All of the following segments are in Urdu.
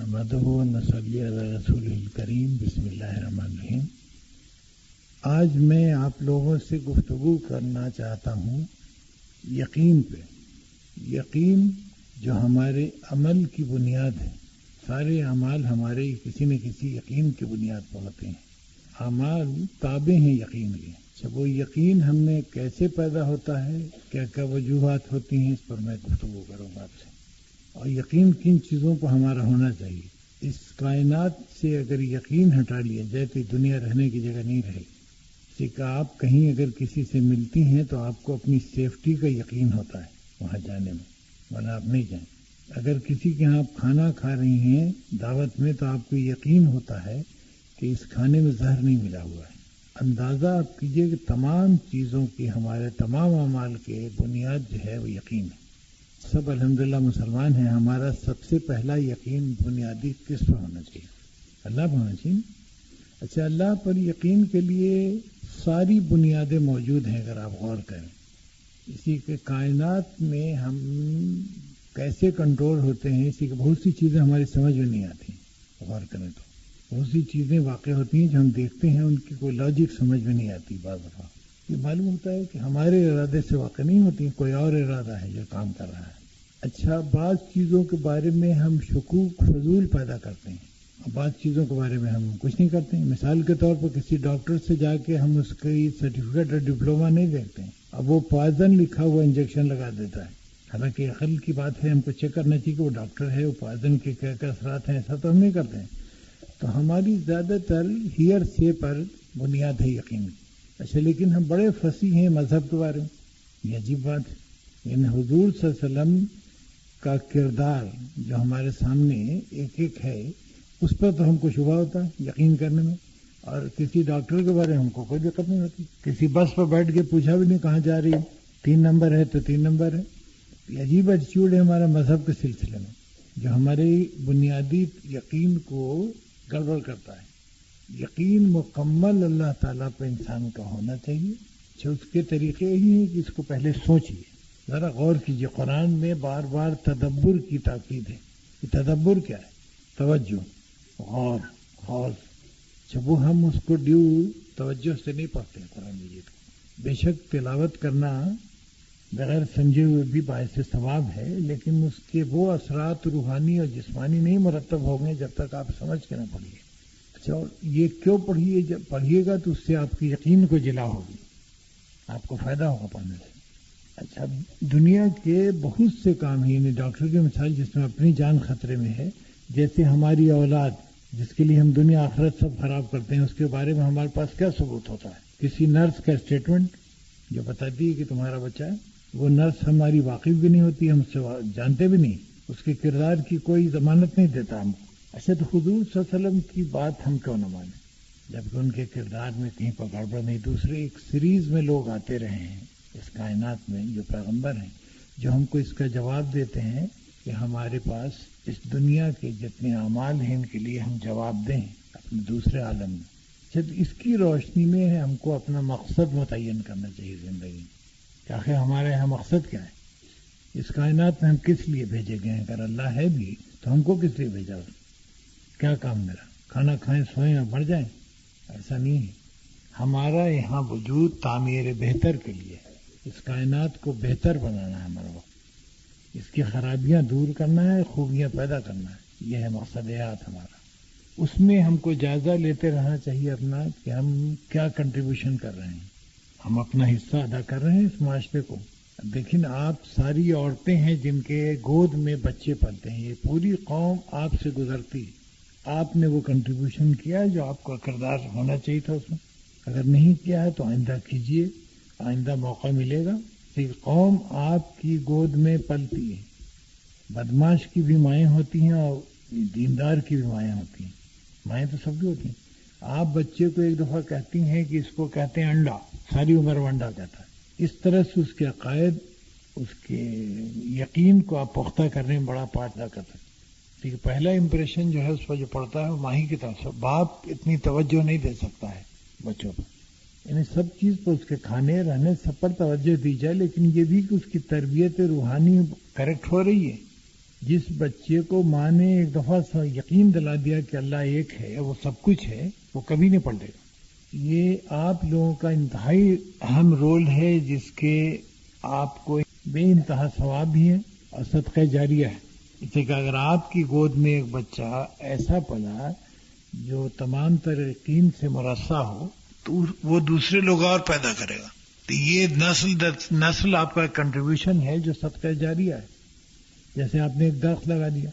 نحمدہ و نصلی علی رسولہ الکریم بسم اللہ الرحمن الرحیم۔ آج میں آپ لوگوں سے گفتگو کرنا چاہتا ہوں یقین پہ۔ یقین جو ہمارے عمل کی بنیاد ہے، سارے اعمال ہمارے کسی نہ کسی یقین کی بنیاد پر ہوتے ہیں۔ اعمال تابع ہیں یقین کے۔ جب وہ یقین ہم میں کیسے پیدا ہوتا ہے، کیا کیا وجوہات ہوتی ہیں، اس پر میں گفتگو کروں گا آپ سے۔ اور یقین کن چیزوں پر ہمارا ہونا چاہیے۔ اس کائنات سے اگر یقین ہٹا لیا جائے تو دنیا رہنے کی جگہ نہیں رہے گی۔ اسی کا آپ کہیں اگر کسی سے ملتی ہیں تو آپ کو اپنی سیفٹی کا یقین ہوتا ہے وہاں جانے میں، ورنہ آپ نہیں جائیں۔ اگر کسی کے ہاں آپ کھانا کھا رہی ہیں دعوت میں تو آپ کو یقین ہوتا ہے کہ اس کھانے میں زہر نہیں ملا ہوا ہے۔ اندازہ آپ کیجئے کہ تمام چیزوں کی، ہمارے تمام اعمال کے بنیاد جو ہے وہ یقین ہے۔ سب الحمدللہ مسلمان ہیں، ہمارا سب سے پہلا یقین بنیادی کس پر ہونا چاہیے؟ اللہ پر ہونا چاہیے۔ اچھا، اللہ پر یقین کے لیے ساری بنیادیں موجود ہیں اگر آپ غور کریں۔ اسی کے کائنات میں ہم کیسے کنٹرول ہوتے ہیں، اسی کے بہت سی چیزیں ہماری سمجھ میں نہیں آتی۔ غور کریں تو بہت سی چیزیں واقع ہوتی ہیں جو ہم دیکھتے ہیں، ان کی کوئی لاجک سمجھ میں نہیں آتی۔ بعض دفعہ یہ معلوم ہوتا ہے کہ ہمارے ارادے سے واقع نہیں ہوتی، کوئی اور ارادہ ہے جو کام کر رہا ہے۔ اچھا، بعض چیزوں کے بارے میں ہم شکوک فضول پیدا کرتے ہیں اور بعض چیزوں کے بارے میں ہم کچھ نہیں کرتے ہیں۔ مثال کے طور پر کسی ڈاکٹر سے جا کے ہم اس کی سرٹیفکیٹ اور ڈپلوما نہیں دیکھتے ہیں، اب وہ پوائزن لکھا ہوا انجیکشن لگا دیتا ہے۔ حالانکہ عقل کی بات ہے، ہم کو چیک کرنا چاہیے کہ وہ ڈاکٹر ہے، وہ پوائزن کے کیا کیا اثرات ہیں، ایسا تو ہم نہیں کرتے ہیں۔ تو ہماری زیادہ تر ہیئر سے پر بنیاد ہے یقین کی۔ اچھا، لیکن ہم بڑے فصیح ہیں مذہب کے بارے میں، یہ عجیب بات ہے۔ یعنی حضور صلی اللہ علیہ وسلم کا کردار جو ہمارے سامنے ایک ایک ہے، اس پر تو ہم کو شبہ ہوتا ہے یقین کرنے میں، اور کسی ڈاکٹر کے بارے میں ہم کو کوئی دقت نہیں ہوتی۔ کسی بس پر بیٹھ کے پوچھا بھی نہیں کہاں جا رہی ہے، 3 نمبر ہے تو 3 نمبر ہے۔ یہ عجیب ایٹیٹیوڈ ہے ہمارا مذہب کے سلسلے میں، جو ہمارے بنیادی یقین کو گڑبڑ کرتا ہے۔ یقین مکمل اللہ تعالیٰ پہ انسان کا ہونا چاہیے۔ اچھا، اس کے طریقے ہی ہیں کہ اس کو پہلے سوچیے، ذرا غور کیجیے۔ قرآن میں بار بار تدبر کی تاکید ہے۔ کہ تدبر کیا ہے؟ توجہ، غور، خوض۔ جب وہ ہم اس کو توجہ سے نہیں پڑھتے ہیں قرآن مجید کو۔ بے شک تلاوت کرنا بغیر سمجھے ہوئے بھی باعث ثواب ہے، لیکن اس کے وہ اثرات روحانی اور جسمانی نہیں مرتب ہوں گے جب تک آپ سمجھ کے نہ پڑھیے۔ اچھا، یہ کیوں پڑھیے؟ جب پڑھیے گا تو اس سے آپ کی یقین کو جلا ہوگی، آپ کو فائدہ ہوگا پڑھنے سے۔ اچھا، دنیا کے بہت سے کام ہیں، یعنی ڈاکٹر کی مثال جس میں اپنی جان خطرے میں ہے، جیسے ہماری اولاد جس کے لیے ہم دنیا آخرت سب خراب کرتے ہیں، اس کے بارے میں ہمارے پاس کیا ثبوت ہوتا ہے؟ کسی نرس کا اسٹیٹمنٹ جو بتاتی ہے کہ تمہارا بچہ ہے، وہ نرس ہماری واقف بھی نہیں ہوتی، ہم سے جانتے بھی نہیں، اس کے کردار کی کوئی ضمانت نہیں دیتا ہم کو۔ اچھا، تو حضور صلی اللہ علیہ وسلم کی بات ہم کیوں نہ مانیں جبکہ ان کے کردار میں کہیں پر گڑبڑ نہیں؟ دوسرے ایک سیریز میں لوگ آتے رہے ہیں اس کائنات میں جو پیغمبر ہیں، جو ہم کو اس کا جواب دیتے ہیں کہ ہمارے پاس اس دنیا کے جتنے اعمال ہیں ان کے لیے ہم جواب دیں اپنے دوسرے عالم میں۔ جب اس کی روشنی میں ہم کو اپنا مقصد متعین کرنا چاہیے زندگی میں کہ آخر ہمارے یہاں مقصد کیا ہے، اس کائنات میں ہم کس لیے بھیجے گئے ہیں؟ اگر اللہ ہے بھی تو ہم کو کس لیے بھیجا؟ کیا کام میرا؟ کھانا کھائیں، سوئیں اور مر جائیں؟ ایسا نہیں ہے۔ ہمارا یہاں وجود تعمیر بہتر کے لیے ہے، اس کائنات کو بہتر بنانا ہے ہمارا وقت، اس کی خرابیاں دور کرنا ہے، خوبیاں پیدا کرنا ہے، یہ ہے مقصد حیات ہمارا۔ اس میں ہم کو جائزہ لیتے رہنا چاہیے اپنا کہ ہم کیا کنٹریبیوشن کر رہے ہیں، ہم اپنا حصہ ادا کر رہے ہیں اس معاشرے کو۔ دیکھیں، آپ ساری عورتیں ہیں جن کے گود میں بچے پلتے ہیں، یہ پوری قوم آپ سے گزرتی، آپ نے وہ کنٹریبیوشن کیا جو آپ کا کردار ہونا چاہیے تھا اس میں۔ اگر نہیں کیا ہے تو آئندہ کیجئے، آئندہ موقع ملے گا۔ یہ قوم آپ کی گود میں پلتی ہے، بدماش کی بھی مائیں ہوتی ہیں اور دیندار کی بھی مائیں ہوتی ہیں، مائیں تو سب کی ہوتی ہیں۔ آپ بچے کو ایک دفعہ کہتی ہیں کہ اس کو کہتے ہیں انڈا، ساری عمر وہ انڈا کہتا ہے۔ اس طرح سے اس کے عقائد، اس کے یقین کو آپ پختہ کرنے میں بڑا پارٹ ادا کرتے ہیں۔ ٹھیک ہے، پہلا امپریشن جو ہے اس پر جو پڑتا ہے وہ ماں ہی کی طرف سے۔ باپ اتنی توجہ نہیں دے سکتا ہے بچوں پر، یعنی سب چیز پر اس کے کھانے رہنے سب پر توجہ دی جائے، لیکن یہ بھی کہ اس کی تربیت روحانی کریکٹ ہو رہی ہے، جس بچے کو ماں نے ایک دفعہ یقین دلا دیا کہ اللہ ایک ہے، وہ سب کچھ ہے، وہ کبھی نہیں پلٹے گا۔ یہ آپ لوگوں کا انتہائی اہم رول ہے، جس کے آپ کو بے انتہا ثواب بھی ہے اور صدقہ جاریہ ہے۔ اس سے کہ اگر آپ کی گود میں ایک بچہ ایسا پلا جو تمام تر یقین سے مرصع ہو، تو وہ دوسرے لوگ اور پیدا کرے گا۔ تو یہ نسل آپ کا کنٹریبیوشن ہے جو صدقہ جاریہ ہے۔ جیسے آپ نے ایک درخت لگا دیا،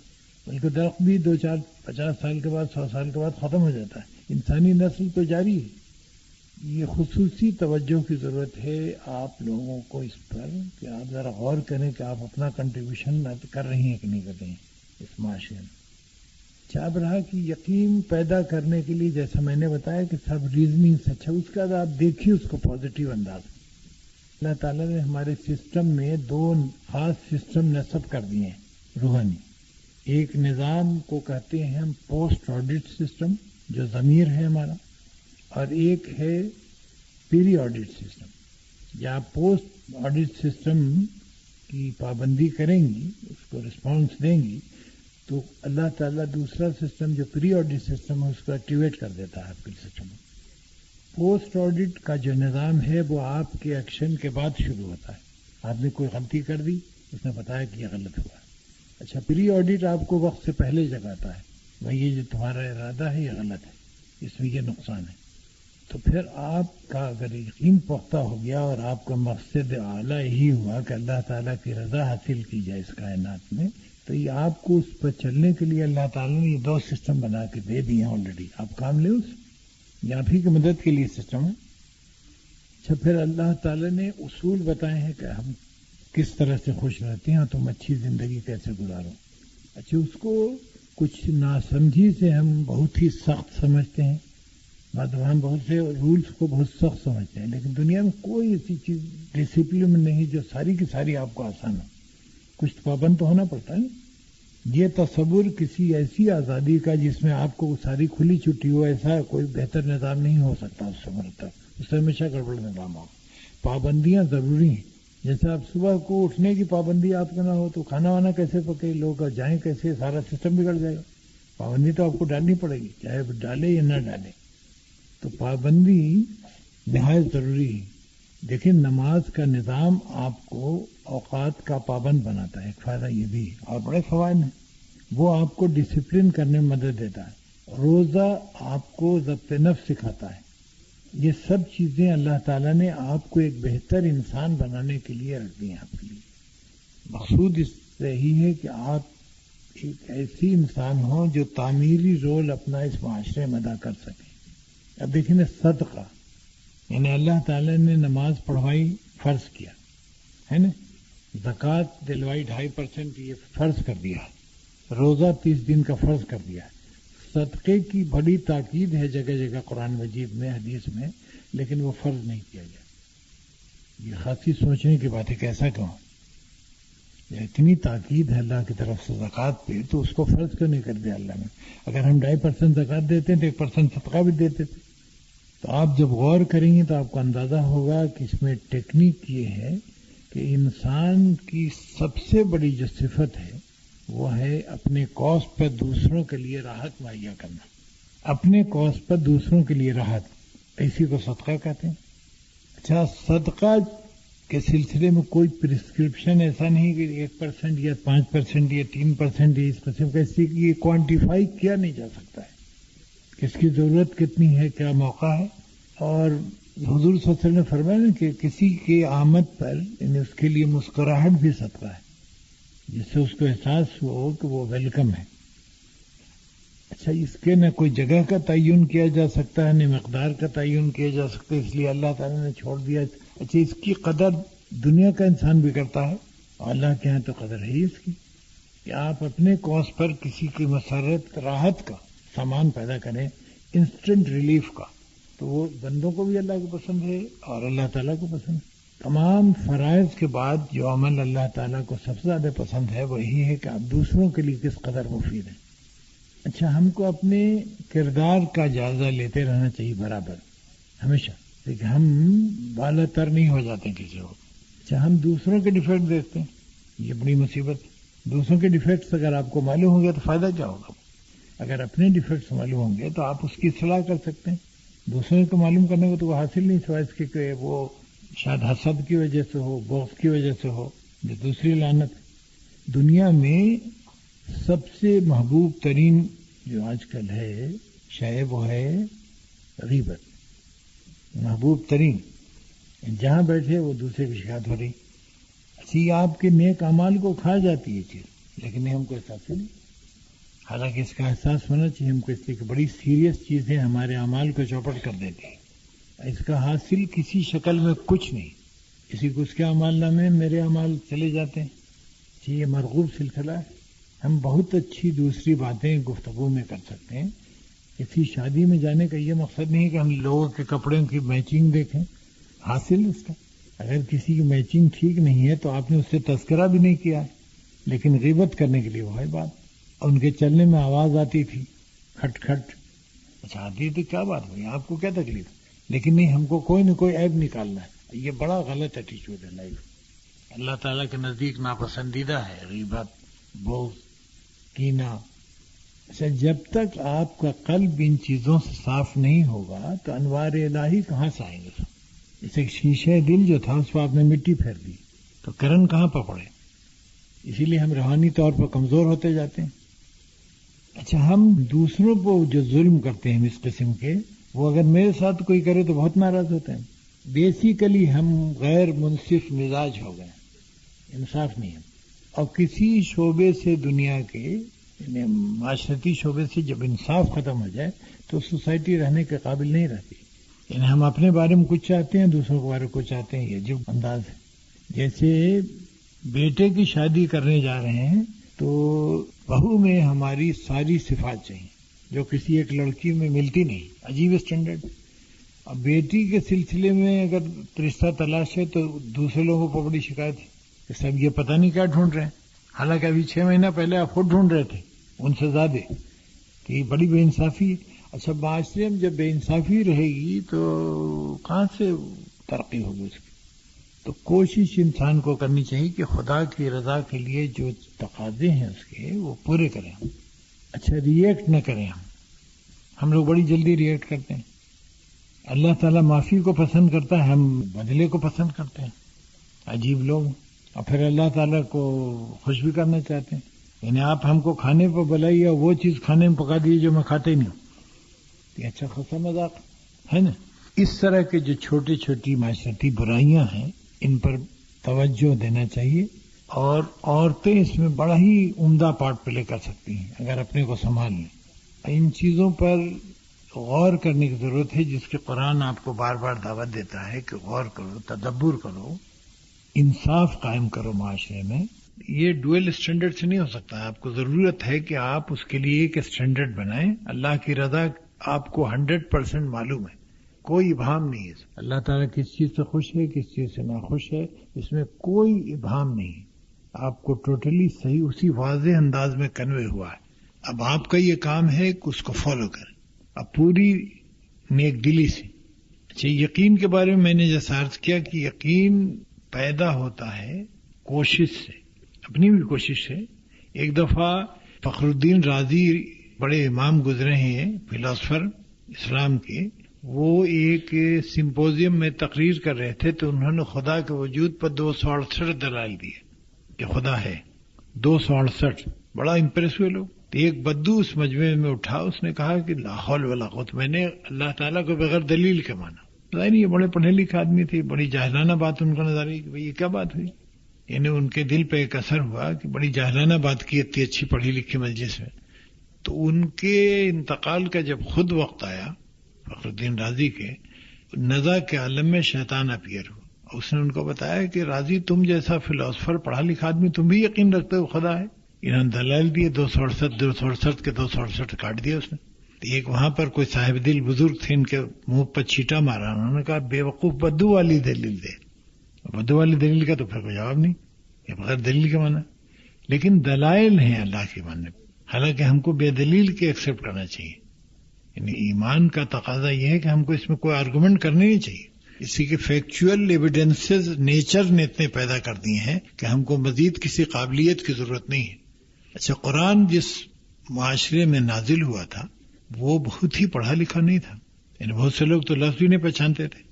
بلکہ درخت بھی 2-4-50 سال کے بعد 100 سال کے بعد ختم ہو جاتا ہے، انسانی نسل تو جاری ہے۔ یہ خصوصی توجہ کی ضرورت ہے آپ لوگوں کو اس پر کہ آپ ذرا غور کریں کہ آپ اپنا کنٹریبیوشن کر رہی ہیں کہ نہیں کر رہی ہیں اس معاشرے میں۔ اب رہا کہ یقین پیدا کرنے کے لیے جیسا میں نے بتایا کہ سب ریزننگ اچھا، اس کا آپ دیکھیے اس کو پازیٹیو انداز میں۔ اللہ تعالیٰ نے ہمارے سسٹم میں 2 خاص سسٹم نصب کر دیے ہیں روحانی۔ ایک نظام کو کہتے ہیں ہم پوسٹ آڈٹ سسٹم، جو ضمیر ہے ہمارا، اور ایک ہے پیری آڈٹ سسٹم۔ یا آپ پوسٹ آڈٹ سسٹم کی پابندی کریں گی، اس کو رسپانس دیں گی، تو اللہ تعالیٰ دوسرا سسٹم جو پری آڈٹ سسٹم ہے اس کو ایکٹیویٹ کر دیتا ہے آپ کے سسٹم میں۔ پوسٹ آڈٹ کا جو نظام ہے وہ آپ کے ایکشن کے بعد شروع ہوتا ہے۔ آپ نے کوئی غلطی کر دی، اس نے بتایا کہ یہ غلط ہوا۔ اچھا، پری آڈٹ آپ کو وقت سے پہلے جگاتا ہے، بھائی یہ جو تمہارا ارادہ ہے یہ غلط ہے، اس میں یہ نقصان ہے۔ تو پھر آپ کا اگر یقین پختہ ہو گیا اور آپ کا مقصد اعلیٰ یہی ہوا کہ اللہ تعالیٰ کی رضا حاصل کی جائے اس کائنات میں، تو یہ آپ کو اس پر چلنے کے لیے اللہ تعالیٰ نے یہ 2 سسٹم بنا کے دے دیے ہیں آلریڈی۔ آپ کام لیں اس، یہ آپ ہی کی مدد کے لیے سسٹم ہے۔ اچھا، پھر اللہ تعالیٰ نے اصول بتائے ہیں کہ ہم کس طرح سے خوش رہتے ہیں اور تم اچھی زندگی کیسے گزارو۔ اچھا، اس کو کچھ ناسمجھی سے ہم بہت ہی سخت سمجھتے ہیں، مطلب ہم بہت سے رولز کو بہت سخت سمجھتے ہیں، لیکن دنیا میں کوئی ایسی چیز ڈسپلن میں نہیں جو ساری کی ساری آپ کو آسان ہو۔ کچھ پابند تو ہونا پڑتا ہے۔ یہ تصور کسی ایسی آزادی کا جس میں آپ کو ساری کھلی چھٹی ہو، ایسا کوئی بہتر نظام نہیں ہو سکتا اس سے مرتب، اس سے ہمیشہ گڑبڑ نظام ہو۔ پابندیاں ضروری ہیں۔ جیسے آپ صبح کو اٹھنے کی پابندی آپ کو نہ ہو تو کھانا وانا کیسے پکے، لوگ جائیں کیسے، سارا سسٹم بگڑ جائے گا۔ پابندی تو آپ کو ڈالنی پڑے گی، چاہے ڈالے یا نہ ڈالے۔ تو پابندی نہایت ضروری ہے۔ دیکھیں، نماز کا نظام آپ کو اوقات کا پابند بناتا ہے، ایک فائدہ یہ بھی ہے، اور بڑے فوائد ہیں۔ وہ آپ کو ڈسپلن کرنے میں مدد دیتا ہے۔ روزہ آپ کو ضبط نفس سکھاتا ہے۔ یہ سب چیزیں اللہ تعالیٰ نے آپ کو ایک بہتر انسان بنانے کے لیے رکھ دی ہیں آپ کے لیے۔ مقصود اس سے ہی ہے کہ آپ ایک ایسی انسان ہوں جو تعمیری رول اپنا اس معاشرے میں ادا کر سکیں۔ اب دیکھیں نا، صدقہ یعنی اللہ تعالیٰ نے نماز پڑھوائی، فرض کیا ہے نا، زکوٰۃ دلوائی 2.5% یہ فرض کر دیا، روزہ 30 دن کا فرض کر دیا۔ صدقے کی بڑی تاکید ہے جگہ جگہ قرآن مجید میں، حدیث میں، لیکن وہ فرض نہیں کیا گیا۔ یہ خاصی سوچنے کی بات ہے کہ ایسا کیوں؟ اتنی تاکید ہے اللہ کی طرف سے زکوٰۃ پہ، تو اس کو فرض کیوں نہیں کر دیا اللہ نے؟ اگر ہم 2.5% زکوٰۃ دیتے ہیں تو 1% صدقہ بھی دیتے تھے۔ تو آپ جب غور کریں گے تو آپ کو اندازہ ہوگا کہ اس میں ٹیکنیک یہ ہے کہ انسان کی سب سے بڑی جو صفت ہے وہ ہے اپنے کاسٹ پر دوسروں کے لیے راحت مہیا کرنا۔ اپنے کاسٹ پر دوسروں کے لیے راحت، اسی کو صدقہ کہتے ہیں۔ اچھا، صدقہ کے سلسلے میں کوئی پرسکرپشن ایسا نہیں کہ 1% یا 5% یا 3% یا اس قسم کا، اسی کی کوانٹیفائی کیا نہیں جا سکتا ہے، اس کی ضرورت کتنی ہے، کیا موقع ہے۔ اور حضور صلی اللہ علیہ وسلم نے فرمایا نا کہ کسی کی آمد پر یعنی اس کے لیے مسکراہٹ بھی صدقہ ہے، جس سے اس کو احساس ہو کہ وہ ویلکم ہے۔ اچھا، اس کے نہ کوئی جگہ کا تعین کیا جا سکتا ہے، نہ مقدار کا تعین کیا جا سکتا ہے، اس لیے اللہ تعالیٰ نے چھوڑ دیا۔ اچھا، اس کی قدر دنیا کا انسان بھی کرتا ہے، اور اللہ کے ہاں تو قدر ہے اس کی کہ آپ اپنے کاسٹ پر کسی کی مسرت، راحت کا سامان پیدا کریں، انسٹنٹ ریلیف کا، تو وہ بندوں کو بھی اللہ کو پسند ہے اور اللہ تعالیٰ کو پسند ہے۔ تمام فرائض کے بعد جو عمل اللہ تعالیٰ کو سب سے زیادہ پسند ہے وہ یہی ہے کہ آپ دوسروں کے لیے کس قدر مفید ہیں۔ اچھا، ہم کو اپنے کردار کا جائزہ لیتے رہنا چاہیے برابر، ہمیشہ، لیکن ہم بالا تر نہیں ہو جاتے کسی کو۔ اچھا، ہم دوسروں کے ڈیفیکٹ دیکھتے ہیں، یہ بڑی مصیبت۔ دوسروں کے ڈیفیکٹس اگر آپ کو معلوم ہوں گے تو فائدہ کیا ہوگا؟ اگر اپنے ڈیفیکٹس معلوم ہوں گے تو آپ اس کی اصلاح کر سکتے ہیں. دوسروں کو معلوم کرنے کو تو وہ حاصل نہیں سوائے اس کے کہ وہ شاید حسد کی وجہ سے ہو، بغض کی وجہ سے ہو، جو دوسری لعنت. دنیا میں سب سے محبوب ترین جو آج کل ہے شے وہ ہے غیبت. محبوب ترین، جہاں بیٹھے وہ دوسرے کی شکایت ہو رہی. اچھی آپ کے نیک اعمال کو کھا جاتی ہے چیز، لیکن ہم کو احساس نہیں. حالانکہ اس کا احساس ہونا چاہیے ہم کو، اس لیے کہ بڑی سیریس چیزیں ہمارے اعمال کو چوپٹ کر دیتی ہیں. اس کا حاصل کسی شکل میں کچھ نہیں. کسی کو اس کے اعمال نامے میرے اعمال چلے جاتے ہیں. یہ مرغوب سلسلہ ہے. ہم بہت اچھی دوسری باتیں گفتگو میں کر سکتے ہیں. کسی شادی میں جانے کا یہ مقصد نہیں ہے کہ ہم لوگوں کے کپڑوں کی میچنگ دیکھیں. حاصل اس کا اگر کسی کی میچنگ ٹھیک نہیں ہے تو آپ نے اس سے تذکرہ بھی نہیں کیا ہے، لیکن غیبت کرنے کے لیے وہ ہے بات. اور ان کے چلنے میں آواز آتی تھی کھٹ کھٹ. اچھا آتی تھی، کیا بات ہوئی، آپ کو کیا تکلیف؟ لیکن نہیں، ہم کو کوئی نہ کوئی عیب نکالنا ہے. یہ بڑا غلط ایٹیچیوڈ ہے لائف. اللہ تعالیٰ کے نزدیک ناپسندیدہ ہے غیبت، بغض، کینہ. اچھا جب تک آپ کا قلب ان چیزوں سے صاف نہیں ہوگا تو انوار الہی کہاں سے آئیں گے؟ جیسے شیشے دل جو تھا اس پر آپ نے مٹی پھیر دی تو کرن کہاں پر پڑے؟ اسی لیے ہم روحانی طور پر کمزور ہوتے جاتے ہیں. اچھا ہم دوسروں کو جو ظلم کرتے ہیں اس قسم کے، وہ اگر میرے ساتھ کوئی کرے تو بہت ناراض ہوتے ہیں. بیسیکلی ہم غیر منصف مزاج ہو گئے، انصاف نہیں ہے. اور کسی شعبے سے دنیا کے یعنی معاشرتی شعبے سے جب انصاف ختم ہو جائے تو سوسائٹی رہنے کے قابل نہیں رہتی. یعنی ہم اپنے بارے میں کچھ چاہتے ہیں، دوسروں کے بارے میں کچھ چاہتے ہیں. یہ جو انداز ہے، جیسے بیٹے کی شادی کرنے جا رہے ہیں تو بہو میں ہماری ساری صفات چاہیے جو کسی ایک لڑکی میں ملتی نہیں. عجیب اسٹینڈرڈ. اب بیٹی کے سلسلے میں اگر رشتہ تلاش ہے تو دوسرے لوگوں کو بڑی شکایت ہے کہ سب یہ پتہ نہیں کیا ڈھونڈ رہے ہیں، حالانکہ ابھی 6 مہینہ پہلے آپ خود ڈھونڈ رہے تھے ان سے زیادہ. تو یہ بڑی بے انصافی ہے. اچھا معاشرے میں جب بے انصافی رہے گی تو کہاں سے ترقی ہوگی اس کی؟ تو کوشش انسان کو کرنی چاہیے کہ خدا کی رضا کے لیے جو تقاضے ہیں اس کے وہ پورے کریں. اچھا ریئیکٹ نہ کریں. ہم لوگ بڑی جلدی ریئیکٹ کرتے ہیں. اللہ تعالیٰ معافی کو پسند کرتا ہے، ہم بدلے کو پسند کرتے ہیں. عجیب لوگ. اور پھر اللہ تعالیٰ کو خوش بھی کرنا چاہتے ہیں. یعنی آپ ہم کو کھانے پر بلائیے اور وہ چیز کھانے میں پکا دیجیے جو میں کھاتے ہی نہیں ہوں. یہ اچھا خاصا مذاق ہے نا. اس طرح کے جو چھوٹی چھوٹی معاشرتی برائیاں ہیں ان پر توجہ دینا چاہیے. اور عورتیں اس میں بڑا ہی عمدہ پارٹ پلے کر سکتی ہیں اگر اپنے کو سنبھال لیں. ان چیزوں پر غور کرنے کی ضرورت ہے جس کے قرآن آپ کو بار بار دعوت دیتا ہے کہ غور کرو، تدبر کرو، انصاف قائم کرو معاشرے میں. یہ ڈویل اسٹینڈرڈ سے نہیں ہو سکتا. آپ کو ضرورت ہے کہ آپ اس کے لیے ایک اسٹینڈرڈ بنائیں. اللہ کی رضا آپ کو 100% معلوم ہے، کوئی ابہام نہیں ہے. اللہ تعالیٰ کس چیز سے خوش ہے، کس چیز سے ناخوش ہے، اس میں کوئی ابہام نہیں ہے. آپ کو ٹوٹلی صحیح اسی واضح انداز میں کنوے ہوا ہے. اب آپ کا یہ کام ہے کہ اس کو فالو کریں اب پوری نیک دلی سے. اچھا یقین کے بارے میں نے جیسا عرض کیا کہ یقین پیدا ہوتا ہے کوشش سے، اپنی بھی کوشش سے. ایک دفعہ فخر الدین رازی بڑے امام گزرے ہیں فلاسفر اسلام کے، وہ ایک سمپوزیم میں تقریر کر رہے تھے تو انہوں نے خدا کے وجود پر 268 دلائل دیے کہ خدا ہے. 268 بڑا امپریس ہوئے لوگ. ایک بدو اس مجمع میں اٹھا، اس نے کہا کہ لا حول ولا قوت، میں نے اللہ تعالیٰ کو بغیر دلیل کے مانا. ظاہر یہ بڑے پڑھے لکھے آدمی تھے، بڑی جاہلانہ بات ان کو نظر آئی کہ بھئی یہ کیا بات ہوئی. یعنی ان کے دل پہ ایک اثر ہوا کہ بڑی جاہلانہ بات کی اتنی اچھی پڑھی لکھی مجلس میں. تو ان کے انتقال کا جب خود وقت آیا فخر الدین رازی کے، نزا کے عالم میں شیطان اپیئر ہوا. اس نے ان کو بتایا کہ رازی تم جیسا فلاسفر پڑھا لکھا آدمی تم بھی یقین رکھتے ہو خدا ہے. انہوں نے دلائل دیے 268 کے 268 کاٹ دیا اس نے. ایک وہاں پر کوئی صاحب دل بزرگ تھے، ان کے منہ پر چھیٹا مارا. انہوں نے کہا بے وقوف بدو والی دلیل دے. بدو والی دلیل کا تو پھر کوئی جواب نہیں، یہ بغیر دلیل کے مانا. لیکن دلائل ہیں اللہ کے ماننے، حالانکہ ہم کو بے دلیل کے ایکسپٹ کرنا چاہیے. یعنی ایمان کا تقاضا یہ ہے کہ ہم کو اس میں کوئی آرگومنٹ کرنے نہیں چاہیے. اسی کے فیکچوئل ایویڈنسز نیچر نے اتنے پیدا کر دیے ہیں کہ ہم کو مزید کسی قابلیت کی ضرورت نہیں ہے. اچھا، قرآن جس معاشرے میں نازل ہوا تھا وہ بہت ہی پڑھا لکھا نہیں تھا، یعنی بہت سے لوگ تو لفظ بھی نہیں پہچانتے تھے،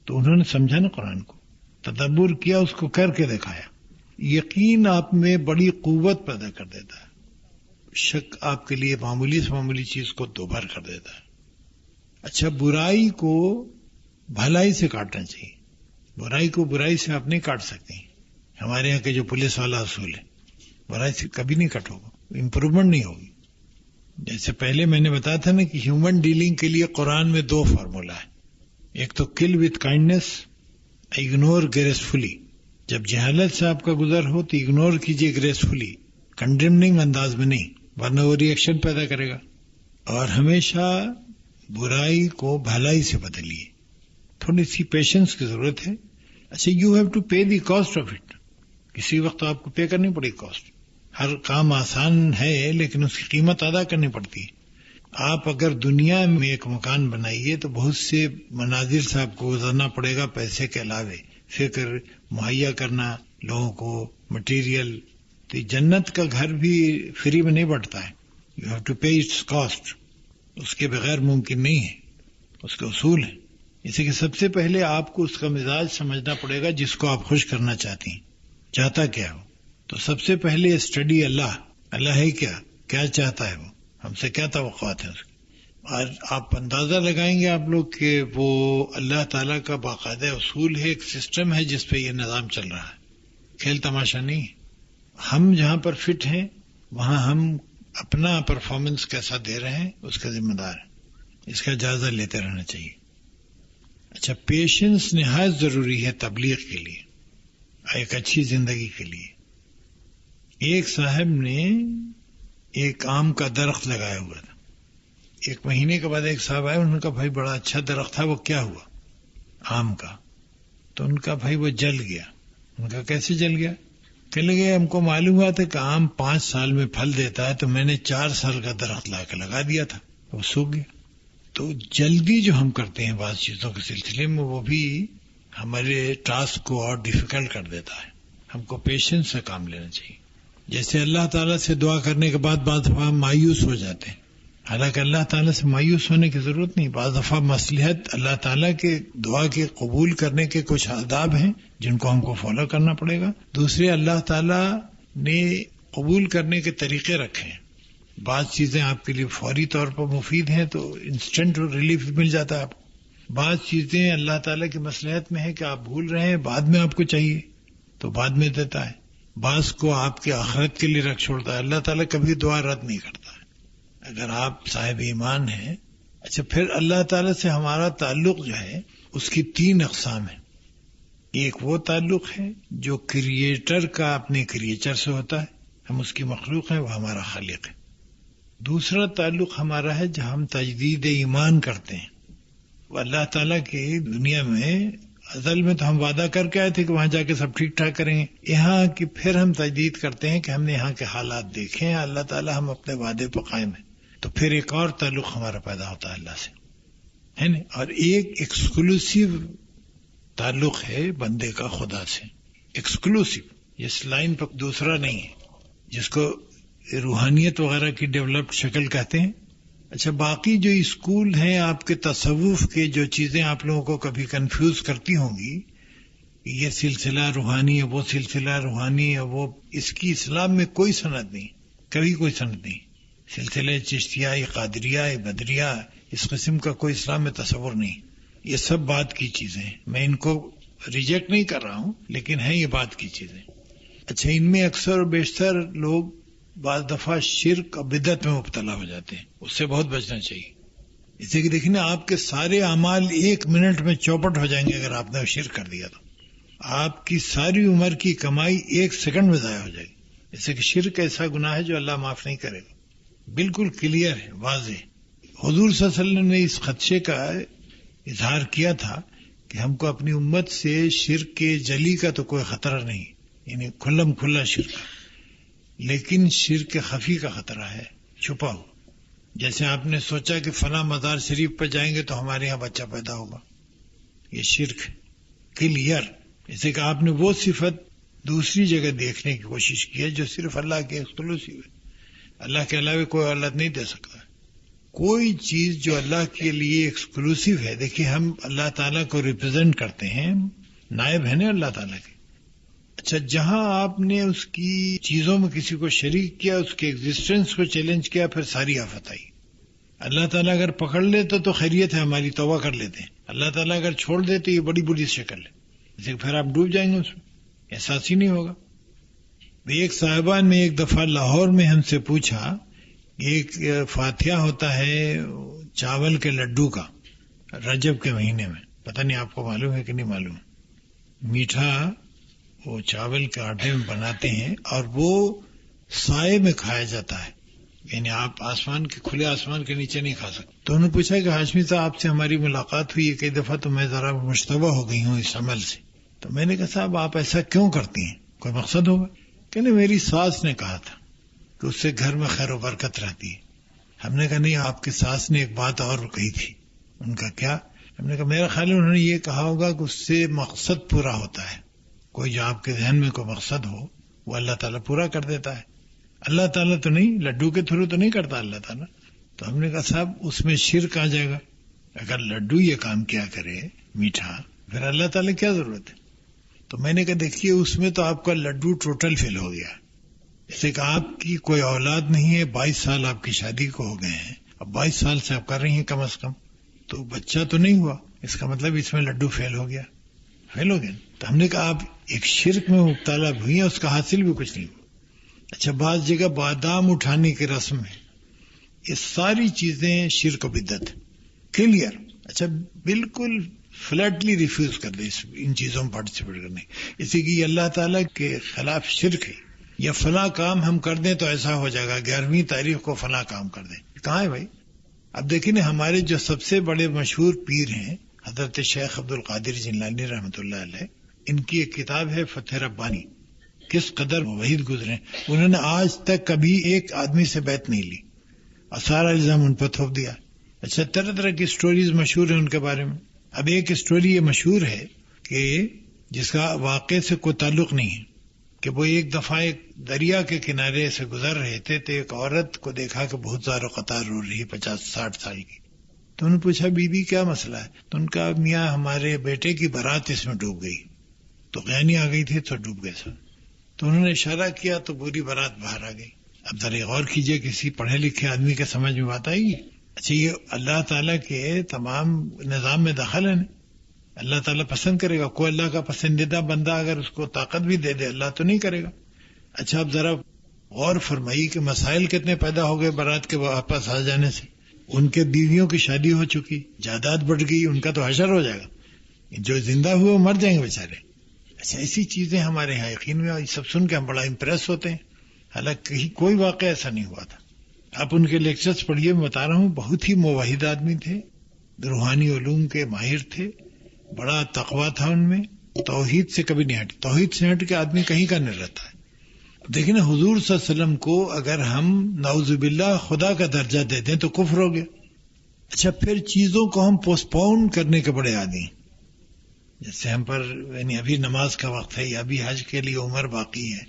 تو انہوں نے سمجھا نا قرآن کو، تدبر کیا، اس کو کر کے دکھایا. یقین آپ میں بڑی قوت پیدا کر دیتا ہے، شک آپ کے لیے معمولی سے معمولی چیز کو دوبھر کر دیتا ہے. اچھا، برائی کو بھلائی سے کاٹنا چاہیے، برائی کو برائی سے آپ نہیں کاٹ سکتے. ہمارے یہاں کے جو پولیس والا اصول ہے، برائی سے کبھی نہیں کٹو گا، امپروومنٹ نہیں ہوگی. جیسے پہلے میں نے بتایا تھا نا کہ ہیومن ڈیلنگ کے لیے قرآن میں 2 فارمولا ہے. ایک تو کل وتھ کائنڈنس، اگنور گریسفلی. جب جہالت سے آپ کا گزر ہو تو اگنور کیجیے گریسفلی، کنڈیمنگ انداز میں نہیں، ورنہ وہ ری ایکشن پیدا کرے گا. اور ہمیشہ برائی کو بھلائی سے بدلیے. تھوڑی سی پیشنس کی ضرورت ہے. اچھا، you have to pay the cost of it. کسی وقت آپ کو پے کرنی پڑے کاسٹ. ہر کام آسان ہے لیکن اس کی قیمت ادا کرنی پڑتی ہے. آپ اگر دنیا میں ایک مکان بنائیے تو بہت سے مناظر سے آپ کو گزرنا پڑے گا، پیسے کے علاوہ فکر مہیا کرنا لوگوں کو، مٹیریل. تو جنت کا گھر بھی فری میں نہیں بڑھتا ہے، you have to pay its cost. اس کے بغیر ممکن نہیں ہے، اس کے اصول ہیں. اسی کہ سب سے پہلے آپ کو اس کا مزاج سمجھنا پڑے گا جس کو آپ خوش کرنا چاہتی ہیں، چاہتا کیا ہو. تو سب سے پہلے اسٹڈی اللہ ہے کیا چاہتا ہے، وہ ہم سے کیا توقعات ہیں اس کی. اور آپ اندازہ لگائیں گے آپ لوگ کہ وہ اللہ تعالیٰ کا باقاعدہ اصول ہے، ایک سسٹم ہے جس پہ یہ نظام چل رہا ہے، کھیل تماشا نہیں ہے. ہم جہاں پر فٹ ہیں وہاں ہم اپنا پرفارمنس کیسا دے رہے ہیں اس کا ذمہ دار ہے، اس کا جائزہ لیتے رہنا چاہیے. اچھا، پیشنس نہایت ضروری ہے تبلیغ کے لیے، ایک اچھی زندگی کے لیے. ایک صاحب نے ایک آم کا درخت لگایا ہوا تھا. 1 مہینے کے بعد ایک صاحب آئے، انہوں نے کہا بھائی بڑا اچھا درخت تھا، وہ کیا ہوا آم کا؟ تو ان کا بھائی وہ جل گیا. ان کا کیسے جل گیا؟ کہنے لگے ہم کو معلوم ہوا تھا کہ آم 5 سال میں پھل دیتا ہے، تو میں نے 4 سال کا درخت لا کے لگا دیا تھا، وہ سوکھ گیا. تو جلدی جو ہم کرتے ہیں بعض چیزوں کے سلسلے میں، وہ بھی ہمارے ٹاسک کو اور ڈیفیکلٹ کر دیتا ہے. ہم کو پیشنس سے کام لینا چاہیے. جیسے اللہ تعالیٰ سے دعا کرنے کے بعد بعض دفعہ ہم مایوس ہو جاتے ہیں، حالانکہ اللہ تعالیٰ سے مایوس ہونے کی ضرورت نہیں. بعض دفعہ مصلحت اللہ تعالیٰ کے دعا کے قبول کرنے کے کچھ آداب ہیں جن کو ہم کو فالو کرنا پڑے گا. دوسرے، اللہ تعالیٰ نے قبول کرنے کے طریقے رکھے ہیں. بعض چیزیں آپ کے لیے فوری طور پر مفید ہیں تو انسٹنٹ ریلیف مل جاتا ہے آپ کو. بعض چیزیں اللہ تعالیٰ کی مصلحت میں ہے کہ آپ بھول رہے ہیں، بعد میں آپ کو چاہیے تو بعد میں دیتا ہے. بعض کو آپ کے آخرت کے لیے رکھ چھوڑتا ہے. اللہ تعالیٰ کبھی دعا رد نہیں کرتا ہے اگر آپ صاحب ایمان ہیں. اچھا، پھر اللہ تعالیٰ سے ہمارا تعلق جو ہے اس کی 3 اقسام ہیں. ایک وہ تعلق ہے جو کریٹر کا اپنے کریچر سے ہوتا ہے، ہم اس کی مخلوق ہیں، وہ ہمارا خالق ہے. دوسرا تعلق ہمارا ہے جہاں ہم تجدید ایمان کرتے ہیں. وہ اللہ تعالیٰ کی دنیا میں ازل میں تو ہم وعدہ کر کے آئے تھے کہ وہاں جا کے سب ٹھیک ٹھاک کریں گے. یہاں کی پھر ہم تجدید کرتے ہیں کہ ہم نے یہاں کے حالات دیکھے ہیں، اللہ تعالیٰ ہم اپنے وعدے پر قائم ہیں. تو پھر ایک اور تعلق ہمارا پیدا ہوتا ہے اللہ سے، ہے نا. اور ایک ایکسکلوسیو تعلق ہے بندے کا خدا سے، ایکسکلوسیو. اس لائن پر دوسرا نہیں ہے، جس کو روحانیت وغیرہ کی ڈیولپڈ شکل کہتے ہیں. اچھا، باقی جو اسکول ہیں آپ کے تصوف کے، جو چیزیں آپ لوگوں کو کبھی کنفیوز کرتی ہوں گی، یہ سلسلہ روحانی ہے، وہ سلسلہ روحانی ہے، وہ اس کی اسلام میں کوئی سند نہیں، کبھی کوئی سند نہیں. سلسلہ چشتیہ، قادریہ، بدریہ، اس قسم کا کوئی اسلام میں تصور نہیں. یہ سب بات کی چیزیں ہیں، میں ان کو ریجیکٹ نہیں کر رہا ہوں، لیکن ہیں یہ بات کی چیزیں. اچھا، ان میں اکثر و بیشتر لوگ بعض دفعہ شرک اور بدعت میں مبتلا ہو جاتے ہیں، اس سے بہت بچنا چاہیے. اسے کہ دیکھیں آپ کے سارے اعمال 1 منٹ میں چوپٹ ہو جائیں گے اگر آپ نے شرک کر دیا تو. آپ کی ساری عمر کی کمائی 1 سیکنڈ میں ضائع ہو جائے گی. اسے کہ شرک ایسا گناہ ہے جو اللہ معاف نہیں کرے گا. بالکل کلیئر ہے، واضح. حضور صلی اللہ علیہ وسلم نے اس خدشے کا اظہار کیا تھا کہ ہم کو اپنی امت سے شرک کے جلی کا تو کوئی خطرہ نہیں، یعنی کھلم کھلا شرک، لیکن شرک خفی کا خطرہ ہے، چھپا ہو. جیسے آپ نے سوچا کہ فلاں مزار شریف پہ جائیں گے تو ہمارے یہاں بچہ پیدا ہوگا، یہ شرک کلیئر. جیسے کہ آپ نے وہ صفت دوسری جگہ دیکھنے کی کوشش کی ہے جو صرف اللہ کے ایکسکلوسیو ہے. اللہ کے علاوہ کوئی اولاد نہیں دے سکتا. کوئی چیز جو اللہ کے لیے ایکسکلوسیو ہے، دیکھیے ہم اللہ تعالیٰ کو ریپرزینٹ کرتے ہیں، نائب ہیں نا اللہ تعالیٰ کے. اچھا، جہاں آپ نے اس کی چیزوں میں کسی کو شریک کیا، اس کے ایگزسٹنس کو چیلنج کیا، پھر ساری آفت آئی. اللہ تعالیٰ اگر پکڑ لیتے تو خیریت ہے، ہماری توبہ کر لیتے ہیں. اللہ تعالیٰ اگر چھوڑ دیتے یہ بڑی بری شکل ہے، اسے پھر آپ ڈوب جائیں گے، اس میں احساس ہی نہیں ہوگا. ایک صاحبان میں ایک دفعہ لاہور میں ہم سے پوچھا، ایک فاتحہ ہوتا ہے چاول کے لڈو کا رجب کے مہینے میں، پتہ نہیں آپ کو معلوم ہے کہ نہیں معلوم. میٹھا وہ چاول کے آٹے میں بناتے ہیں اور وہ سائے میں کھایا جاتا ہے، یعنی آپ آسمان کے کھلے آسمان کے نیچے نہیں کھا سکتے. تو انہوں نے پوچھا کہ ہاشمی صاحب آپ سے ہماری ملاقات ہوئی ہے کئی دفعہ، تو میں ذرا مشتبہ ہو گئی ہوں اس عمل سے. تو میں نے کہا صاحب آپ ایسا کیوں کرتی ہیں، کوئی مقصد ہوگا؟ کہ نہیں، میری ساس نے کہا تھا کہ اس سے گھر میں خیر و برکت رہتی ہے. ہم نے کہا نہیں، آپ کی ساس نے ایک بات اور کہی تھی. ان کا کیا؟ ہم نے کہا میرا خیال ہے انہوں نے یہ کہا ہوگا کہ اس سے مقصد پورا ہوتا ہے. کوئی جو آپ کے ذہن میں کوئی مقصد ہو وہ اللہ تعالیٰ پورا کر دیتا ہے. اللہ تعالیٰ تو نہیں، لڈو کے تھرو تو نہیں کرتا اللہ تعالیٰ. تو ہم نے کہا صاحب اس میں شرک آ جائے گا. اگر لڈو یہ کام کیا کرے میٹھا، پھر اللہ تعالیٰ کیا ضرورت ہے؟ تو میں نے کہا دیکھیے اس میں تو آپ کا لڈو ٹوٹل فیل ہو گیا. اسے کہ آپ کی کوئی اولاد نہیں ہے، 22 سال آپ کی شادی کو ہو گئے ہیں، اب 22 سال سے آپ کر رہی ہیں کم از کم، تو بچہ تو نہیں ہوا، اس کا مطلب اس میں لڈو فیل ہو گیا. فیل ہو گیا. تو ہم نے کہا آپ ایک شرک میں مبتلا ہوئی ہیں، اس کا حاصل بھی کچھ نہیں ہوا. اچھا، بعض جگہ بادام اٹھانے کی رسم ہے، یہ ساری چیزیں شرک و بدعت کلیئر. اچھا، بالکل فلیٹلی ریفیوز کر دیں ان چیزوں میں پارٹیسپیٹ کرنے، اسی کی یہ اللہ تعالیٰ کے خلاف شرک ہے. یا فلاں کام ہم کر دیں تو ایسا ہو جائے گا، 11ویں تاریخ کو فلاں کام کر دیں. کہاں ہے بھائی؟ اب دیکھیں نا، ہمارے جو سب سے بڑے مشہور پیر ہیں حضرت شیخ عبد القادر جیلانی رحمۃ اللہ علیہ، ان کی ایک کتاب ہے فتح ربانی، کس قدر وحید گزرے. انہوں نے آج تک کبھی ایک آدمی سے بیعت نہیں لی اور سارا الزام ان پر تھوپ دیا. اچھا، طرح طرح کی سٹوریز مشہور ہیں ان کے بارے میں. اب ایک سٹوری یہ مشہور ہے کہ جس کا واقعے سے کوئی تعلق نہیں ہے، کہ وہ ایک دفعہ ایک دریا کے کنارے سے گزر رہے تھے تو ایک عورت کو دیکھا کہ بہت زیادہ قطار رو رہی ہے، 50-60 سال کی. تو انہوں نے پوچھا بی بی کیا مسئلہ ہے؟ تو ان کا میاں ہمارے بیٹے کی بارات اس میں ڈوب گئی، تو غیانی آ گئی تھی تو ڈوب گئے سر. تو انہوں نے اشارہ کیا تو پوری بارات باہر آ گئی. اب ذرا غور کیجئے، کسی پڑھے لکھے آدمی کے سمجھ میں بات آئے گی؟ اچھا، یہ اللہ تعالیٰ کے تمام نظام میں دخل ہے نا. اللہ تعالیٰ پسند کرے گا؟ کوئی اللہ کا پسندیدہ بندہ اگر اس کو طاقت بھی دے دے، اللہ تو نہیں کرے گا. اچھا، اب ذرا غور فرمائی کہ مسائل کتنے پیدا ہو گئے بارات کے واپس آ جانے سے. ان کے بیویوں کی شادی ہو چکی، جائیداد بڑھ گئی، ان کا تو حشر ہو جائے گا. جو زندہ ہوئے وہ مر جائیں گے بیچارے. اچھا، ایسی چیزیں ہمارے یہاں یقین میں، یہ سب سن کے ہم بڑا امپریس ہوتے ہیں، حالانکہ کوئی واقعہ ایسا نہیں ہوا تھا. آپ ان کے لیکچرز پڑھیے، میں بتا رہا ہوں، بہت ہی موحد آدمی تھے، روحانی علوم کے ماہر تھے، بڑا تقویٰ تھا ان میں، توحید سے کبھی نہیں ہٹے. توحید سے ہٹ کے آدمی کہیں کا نہیں رہتا ہے. دیکھیں نا، حضور صلی اللہ علیہ وسلم کو اگر ہم نعوذ باللہ خدا کا درجہ دے دیں تو کفر ہو گیا. اچھا، پھر چیزوں کو ہم پوسٹپون کرنے کے بڑے عادی ہیں. جیسے ہم پر یعنی ابھی نماز کا وقت ہے یا ابھی حج کے لیے عمر باقی ہے.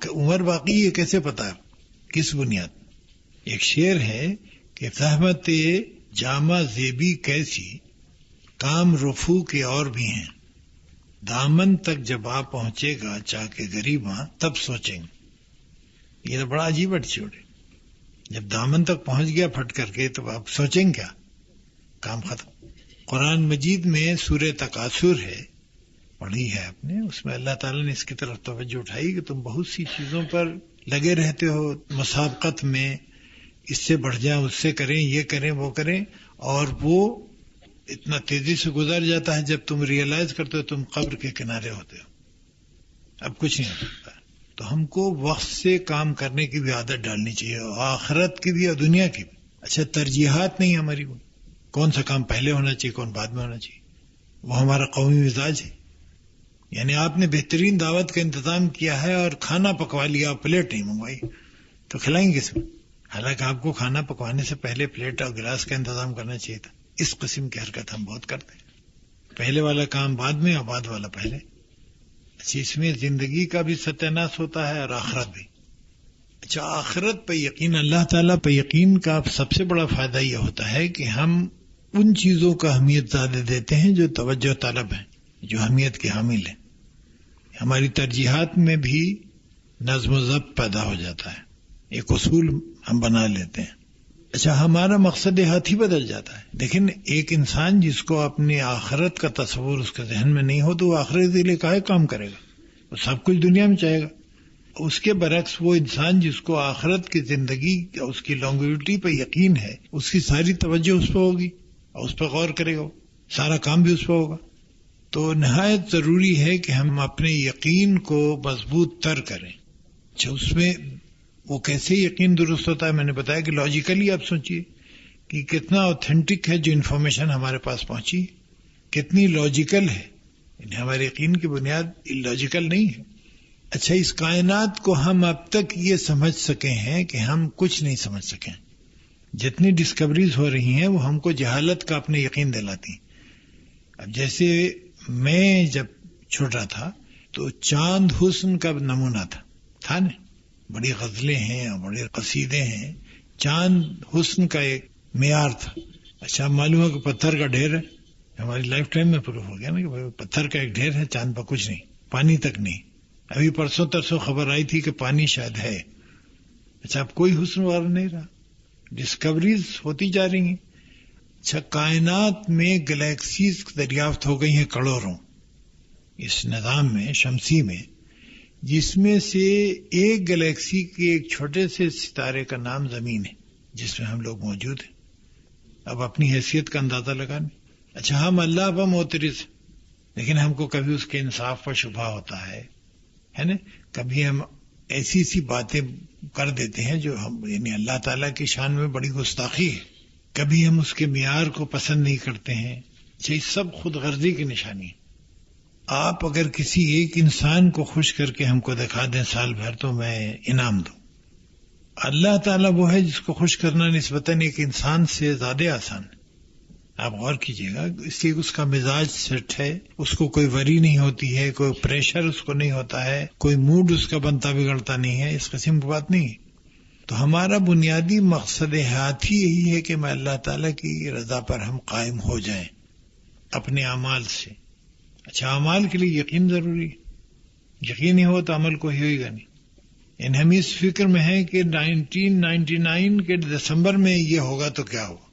عمر باقی ہے کیسے پتا ہے؟ کس بنیاد؟ ایک شعر ہے کہ زحمت جامہ زیبی کیسی، کام رفو کے اور بھی ہیں، دامن تک جب آ پہنچے گا چاہ کے غریباں تب سوچیں گے. یہ تو بڑا عجیب ایٹیٹیوڈ ہے. جب دامن تک پہنچ گیا پھٹ کر کے تو آپ سوچیں کیا؟ کام ختم. قرآن مجید میں سورہ تکاثر ہے، پڑھی ہے آپ نے، اس میں اللہ تعالیٰ نے اس کی طرف توجہ اٹھائی کہ تم بہت سی چیزوں پر لگے رہتے ہو، مسابقت میں، اس سے بڑھ جائیں، اس سے کریں، یہ کریں، وہ کریں، اور وہ اتنا تیزی سے گزر جاتا ہے جب تم ریئلائز کرتے ہو تم قبر کے کنارے ہوتے ہو، اب کچھ نہیں ہو سکتا. تو ہم کو وقت سے کام کرنے کی بھی عادت ڈالنی چاہیے، آخرت کی بھی اور دنیا کی بھی. اچھا، ترجیحات نہیں ہماری، کون سا کام پہلے ہونا چاہیے کون بعد میں ہونا چاہیے، وہ ہمارا قومی مزاج ہے. یعنی آپ نے بہترین دعوت کا انتظام کیا ہے اور کھانا پکوا لیا، پلیٹ نہیں منگوائی، تو کھلائیں گے کس میں؟ حالانکہ آپ کو کھانا پکوانے سے پہلے پلیٹ اور گلاس کا انتظام کرنا چاہیے تھا. اس قسم کی حرکت ہم بہت کرتے ہیں، پہلے والا کام بعد میں اور بعد والا پہلے. اچھا، اس میں زندگی کا بھی ستیہ ناش ہوتا ہے اور آخرت بھی. اچھا، آخرت پہ یقین، اللہ تعالیٰ پہ یقین کا سب سے بڑا فائدہ یہ ہوتا ہے کہ ہم ان چیزوں کا اہمیت زیادہ دیتے ہیں جو توجہ طلب ہیں، جو اہمیت کے حامل ہیں. ہماری ترجیحات میں بھی نظم و ضبط پیدا ہو جاتا ہے، ایک اصول ہم بنا لیتے ہیں. اچھا، ہمارا مقصد ہاتھ ہی بدل جاتا ہے. لیکن ایک انسان جس کو اپنی آخرت کا تصور اس کے ذہن میں نہیں ہو تو وہ آخرت کے لیے کاہے کام کرے گا؟ وہ سب کچھ دنیا میں چاہے گا. اس کے برعکس وہ انسان جس کو آخرت کی زندگی، اس کی لانگیوٹی پہ یقین ہے، اس کی ساری توجہ اس پہ ہوگی اور اس پہ غور کرے گا، سارا کام بھی اس پہ ہوگا. تو نہایت ضروری ہے کہ ہم اپنے یقین کو مضبوط تر کریں. اچھا، اس میں وہ کیسے یقین درست ہوتا ہے؟ میں نے بتایا کہ لاجیکلی آپ سوچئے کہ کتنا اوتھینٹک ہے جو انفارمیشن ہمارے پاس پہنچی، کتنی لاجیکل ہے. یعنی ہمارے یقین کی بنیاد لاجیکل نہیں ہے. اچھا، اس کائنات کو ہم اب تک یہ سمجھ سکے ہیں کہ ہم کچھ نہیں سمجھ سکیں. جتنی ڈسکوریز ہو رہی ہیں وہ ہم کو جہالت کا اپنے یقین دلاتی. اب جیسے میں جب چھوٹا تھا تو چاند حسن کا نمونہ تھا نا، بڑی غزلیں ہیں اور بڑے قصیدے ہیں. چاند حسن کا ایک معیار تھا. اچھا، معلوم ہے کہ پتھر کا ڈھیر ہے. ہماری لائف ٹائم میں پروف ہو گیا نا کہ پتھر کا ایک ڈھیر ہے، چاند پر کچھ نہیں، پانی تک نہیں. ابھی پرسوں ترسوں خبر آئی تھی کہ پانی شاید ہے. اچھا، اب کوئی حسن وار نہیں رہا، ڈسکوریز ہوتی جا رہی ہیں. اچھا، کائنات میں گلیکسیز دریافت ہو گئی ہیں کروڑوں اس نظام میں شمسی میں، جس میں سے ایک گلیکسی کے ایک چھوٹے سے ستارے کا نام زمین ہے جس میں ہم لوگ موجود ہیں. اب اپنی حیثیت کا اندازہ لگانے. اچھا، ہم اللہ پر معترض ہیں، لیکن ہم کو کبھی اس کے انصاف پر شبہ ہوتا ہے نا. کبھی ہم ایسی سی باتیں کر دیتے ہیں جو ہم، یعنی اللہ تعالیٰ کی شان میں بڑی گستاخی ہے. کبھی ہم اس کے معیار کو پسند نہیں کرتے ہیں. یہ سب خود غرضی کی نشانی ہے. آپ اگر کسی ایک انسان کو خوش کر کے ہم کو دکھا دیں سال بھر تو میں انعام دوں. اللہ تعالیٰ وہ ہے جس کو خوش کرنا نسبتاً ایک انسان سے زیادہ آسان ہے. آپ غور کیجئے گا، اس لیے اس کا مزاج سیٹ ہے، اس کو کوئی وری نہیں ہوتی ہے، کوئی پریشر اس کو نہیں ہوتا ہے، کوئی موڈ اس کا بنتا بگڑتا نہیں ہے، اس قسم کی بات نہیں ہے. تو ہمارا بنیادی مقصد حیات ہی یہی ہے کہ میں اللہ تعالیٰ کی رضا پر ہم قائم ہو جائیں اپنے اعمال سے. اچھا، اعمال کے لیے یقین ضروری ہے. یقین ہی ہو تو عمل کوئی ہوئے گا نہیں. یعنی ہم اس فکر میں ہیں کہ 1999 کے دسمبر میں یہ ہوگا تو کیا ہوگا.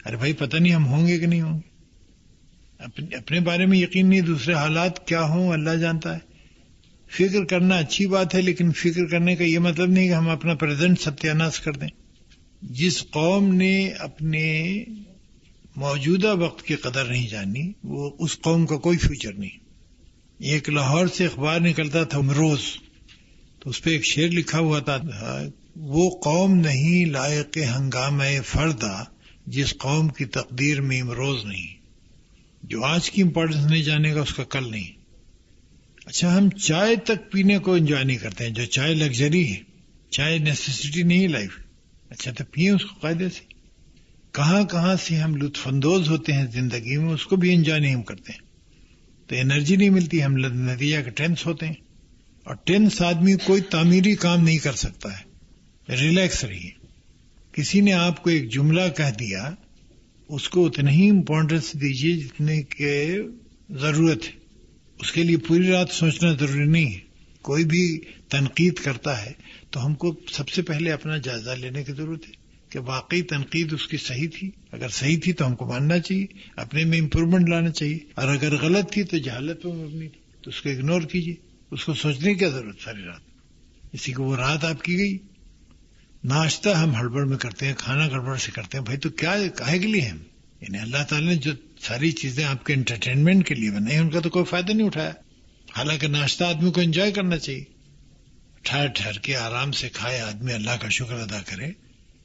ارے بھائی، پتہ نہیں ہم ہوں گے کہ نہیں ہوں گے. اپنے بارے میں یقین نہیں، دوسرے حالات کیا ہوں اللہ جانتا ہے. فکر کرنا اچھی بات ہے، لیکن فکر کرنے کا یہ مطلب نہیں کہ ہم اپنا پریزنٹ ستیاناش کر دیں. جس قوم نے اپنے موجودہ وقت کی قدر نہیں جانی، وہ اس قوم کا کوئی فیوچر نہیں. ایک لاہور سے اخبار نکلتا تھا امروز، تو اس پہ ایک شعر لکھا ہوا تھا، وہ قوم نہیں لائق ہنگامہ فردا جس قوم کی تقدیر میں امروز نہیں. جو آج کی امپورٹنس نہیں جانے گا اس کا کل نہیں. اچھا، ہم چائے تک پینے کو انجوائے نہیں کرتے ہیں، جو چائے لگژری ہے، چائے نیسیسٹی نہیں ہے لائف. اچھا، تو پیئیں اس کو قاعدے سے. کہاں کہاں سے ہم لطف اندوز ہوتے ہیں زندگی میں، اس کو بھی انجوائے نہیں ہم کرتے ہیں. تو انرجی نہیں ملتی، ہم نتیجہ کے ٹینس ہوتے ہیں. اور ٹینس آدمی کوئی تعمیری کام نہیں کر سکتا ہے. ریلیکس رہیے. کسی نے آپ کو ایک جملہ کہہ دیا، اس کو اتنا ہی امپورٹنس دیجیے جتنے کے ضرورت ہے. اس کے لیے پوری رات سوچنا ضروری نہیں ہے. کوئی بھی تنقید کرتا ہے تو ہم کو سب سے پہلے اپنا جائزہ لینے کی ضرورت ہے کہ واقعی تنقید اس کی صحیح تھی. اگر صحیح تھی تو ہم کو ماننا چاہیے، اپنے میں امپرومنٹ لانا چاہیے. اور اگر غلط تھی تو جہالت پر مبنی تھی تو اس کو اگنور کیجیے. اس کو سوچنے کی ضرورت ساری رات. اسی کو وہ رات آپ کی گئی. ناشتہ ہم ہڑبڑ میں کرتے ہیں، کھانا گڑبڑ سے کرتے ہیں. بھائی تو کیا کاہے کے لیے ہم؟ یعنی اللہ تعالیٰ نے جو ساری چیزیں آپ کے انٹرٹینمنٹ کے لیے بنائی ان کا تو کوئی فائدہ نہیں اٹھایا. حالانکہ ناشتہ آدمی کو انجوائے کرنا چاہیے، ٹھہر ٹھہر کے آرام سے کھائے آدمی، اللہ کا شکر ادا کرے.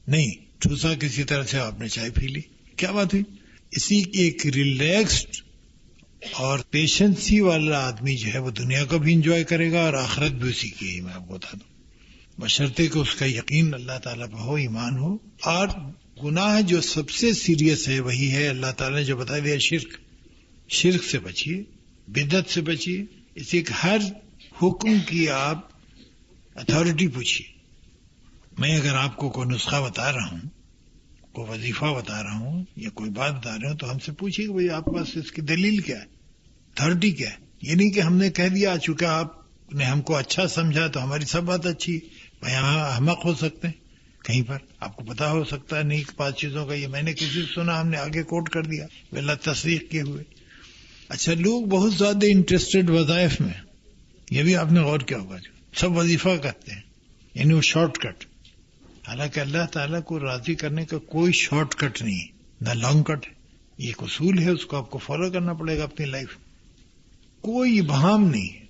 نہیں ٹھوسا کسی طرح سے آپ نے چائے پی لی، کیا بات ہوئی؟ اسی ایک ریلیکسڈ اور پیشنسی والا آدمی جو ہے وہ دنیا کو بھی انجوائے کرے گا اور آخرت بھی اسی کی ہے. میں آپ کو بتا دوں، بشرطے کہ اس کا یقین اللہ تعالیٰ پہ ہو، ایمان ہو. اور گناہ جو سب سے سیریس ہے وہی ہے اللہ تعالیٰ نے جو بتا دیا شرک. شرک سے بچیے، بدعت سے بچیے. اسی ہر حکم کی آپ اتھارٹی پوچھیے. میں اگر آپ کو کوئی نسخہ بتا رہا ہوں، کوئی وظیفہ بتا رہا ہوں یا کوئی بات بتا رہا ہوں تو ہم سے پوچھیے کہ بھئی آپ کے پاس اس کی دلیل کیا ہے، اتھارٹی کیا ہے. یہ نہیں کہ ہم نے کہہ دیا چونکہ آپ نے ہم کو اچھا سمجھا تو ہماری سب بات اچھی. یہاں احمق ہو سکتے ہیں کہیں پر، آپ کو پتا ہو سکتا ہے نہیں پانچ چیزوں کا، یہ میں نے کسی سے سنا ہم نے آگے کوٹ کر دیا بلا تصدیق کیے ہوئے. اچھا، لوگ بہت زیادہ انٹرسٹڈ وظائف میں، یہ بھی آپ نے غور کیا ہوگا، سب وظیفہ کرتے ہیں یعنی وہ شارٹ کٹ. حالانکہ اللہ تعالیٰ کو راضی کرنے کا کوئی شارٹ کٹ نہیں ہے، نہ لانگ کٹ ہے. یہ ایک اصول ہے، اس کو آپ کو فالو کرنا پڑے گا اپنی لائف میں، کوئی ابہام نہیں ہے.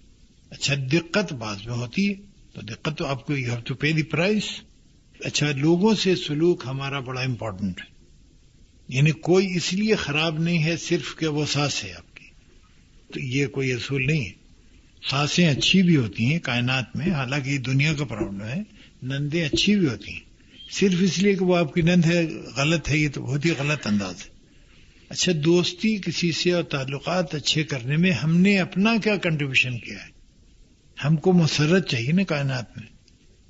اچھا، دقت بعض میں ہوتی ہے تو دقت تو آپ کو you have to pay the price. اچھا، لوگوں سے سلوک ہمارا بڑا امپورٹنٹ ہے، یعنی کوئی اس لیے خراب نہیں ہے صرف کہ وہ سانس ہے آپ کی، تو یہ کوئی اصول نہیں ہے. سانسیں اچھی بھی ہوتی ہیں کائنات میں، حالانکہ یہ دنیا کا پرابلم ہے. نندیں اچھی بھی ہوتی ہیں، صرف اس لیے کہ وہ آپ کی نند ہے غلط ہے، یہ تو بہت ہی غلط انداز ہے. اچھا، دوستی کسی سے اور تعلقات اچھے کرنے میں ہم نے اپنا کیا کنٹریبیوشن کیا ہے؟ ہم کو مسرت چاہیے نا کائنات میں،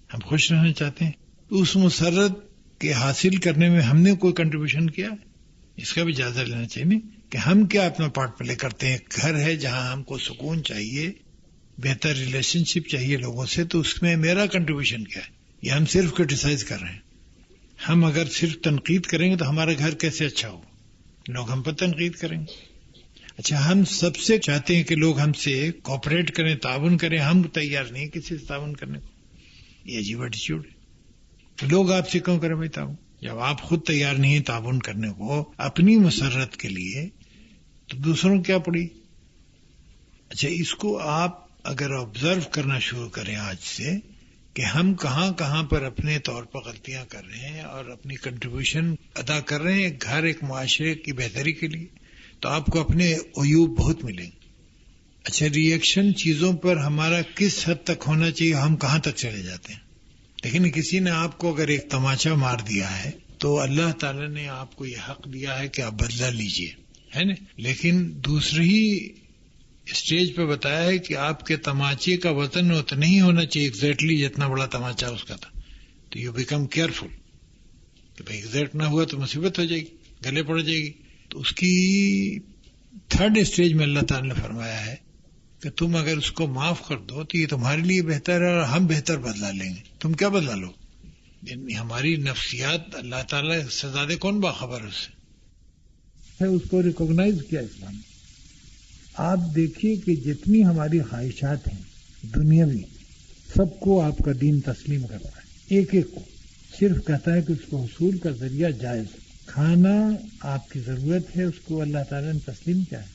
ہم خوش رہنا چاہتے ہیں، تو اس مسرت کے حاصل کرنے میں ہم نے کوئی کنٹریبیوشن کیا ہے؟ اس کا بھی جائزہ لینا چاہیے نا کہ ہم کیا اپنا پارٹ پلے کرتے ہیں. گھر ہے جہاں ہم کو سکون چاہیے، بہتر ریلیشن شپ چاہیے لوگوں سے، تو اس میں میرا کنٹریبیوشن کیا ہے؟ یا ہم صرف کرٹیسائز کر رہے ہیں؟ ہم اگر صرف تنقید کریں گے تو ہمارا گھر کیسے اچھا ہوگا؟ لوگ ہم پر تنقید کریں گے. اچھا، ہم سب سے چاہتے ہیں کہ لوگ ہم سے کوآپریٹ کریں، تعاون کریں، ہم تیار نہیں کسی سے تعاون کرنے کو. یہ عجیب ایٹیچیوڈ ہے. تو لوگ آپ سے کیوں کریں بھائی تعاون جب آپ خود تیار نہیں ہیں تعاون کرنے کو اپنی مسرت کے لیے، تو دوسروں کیا پڑی؟ اچھا، اس کو آپ اگر آبزرو کرنا شروع کریں آج سے کہ ہم کہاں کہاں پر اپنے طور پر غلطیاں کر رہے ہیں اور اپنی کنٹریبیوشن ادا کر رہے ہیں گھر ایک معاشرے کی بہتری کے لیے، تو آپ کو اپنے عیوب بہت ملیں گے. اچھا، ریئیکشن چیزوں پر ہمارا کس حد تک ہونا چاہیے، ہم کہاں تک چلے جاتے ہیں. لیکن کسی نے آپ کو اگر ایک تماچا مار دیا ہے تو اللہ تعالیٰ نے آپ کو یہ حق دیا ہے کہ آپ بدلہ لیجئے، ہے نا. لیکن دوسری اسٹیج پہ بتایا ہے کہ آپ کے تماچے کا وزن اتنا ہی ہونا چاہیے ایگزیکٹلی جتنا بڑا تماچا اس کا تھا. تو یو بیکم کیئرفل کہ بھائی ایگزیکٹ نہ ہوا تو مصیبت ہو جائے گی، گلے پڑ جائے گی. تو اس کی تھرڈ اسٹیج میں اللہ تعالیٰ نے فرمایا ہے کہ تم اگر اس کو معاف کر دو تو یہ تمہارے لیے بہتر ہے اور ہم بہتر بدلا لیں گے. تم کیا بدلا لو؟ یعنی ہماری نفسیات اللہ تعالیٰ سے زیادہ کون باخبر ہے اس سے؟ اس کو ریکوگنائز کیا اسلام. آپ دیکھیے کہ جتنی ہماری خواہشات ہیں دنیاوی، سب کو آپ کا دین تسلیم کرتا ہے، ایک ایک کو صرف کہتا ہے کہ اس کو حصول کا ذریعہ جائز. کھانا آپ کی ضرورت ہے، اس کو اللہ تعالیٰ نے تسلیم کیا ہے،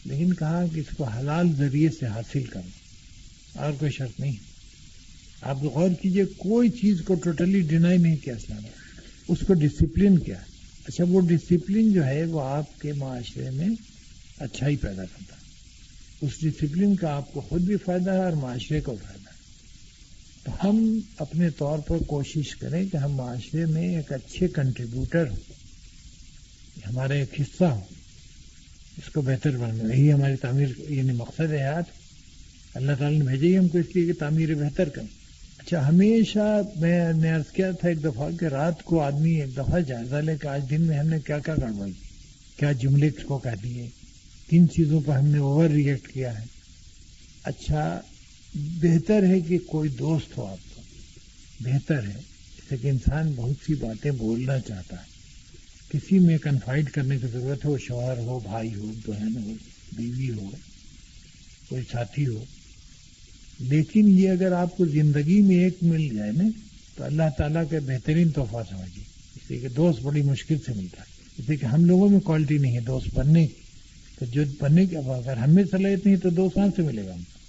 لیکن کہا کہ اس کو حلال ذریعے سے حاصل کرنا، اور کوئی شرط نہیں. آپ غور کیجئے، کوئی چیز کو ٹوٹلی ڈینائی نہیں کیا اسلام نے، اس کو ڈسپلن کیا. اچھا، وہ ڈسپلن جو ہے وہ آپ کے معاشرے میں اچھائی پیدا کرتا ہے، اس ڈسپلن کا آپ کو خود بھی فائدہ ہے اور معاشرے کو فائدہ ہے. تو ہم اپنے طور پر کوشش کریں کہ ہم معاشرے میں ایک اچھے کنٹریبیوٹر ہوں، ہمارا ایک حصہ ہو، اس کو بہتر بنانا. یہی ہماری تعمیر یعنی مقصد ہے یاد. اللہ تعالیٰ نے بھیجے ہی ہم کو اس لیے کہ تعمیر بہتر کریں. اچھا، ہمیشہ میں نے عرض کیا تھا ایک دفعہ کہ رات کو آدمی ایک دفعہ جائزہ لے کہ آج دن میں ہم نے کیا کیا گڑبڑ کی، کیا جملے کو کہہ دیے، کن چیزوں پر ہم نے اوور ریئیکٹ کیا ہے. اچھا، بہتر ہے کہ کوئی دوست ہو آپ کو، بہتر ہے جیسے کہ انسان بہت سی باتیں بولنا چاہتا ہے، کسی میں کنفائڈ کرنے کی ضرورت ہو، شوہر ہو، بھائی ہو، بہن ہو، بیوی ہو، کوئی ساتھی ہو. لیکن یہ اگر آپ کو زندگی میں ایک مل جائے نا تو اللہ تعالیٰ کا بہترین تحفہ سمجھیے. اس لیے کہ دوست بڑی مشکل سے ملتا ہے، اس لیے کہ ہم لوگوں میں کوالٹی نہیں ہے دوست بننے کی. تو جو بننے کی، اب اگر ہم میں صلاحیت نہیں تو دوست کہاں سے ملے گا ہم کو.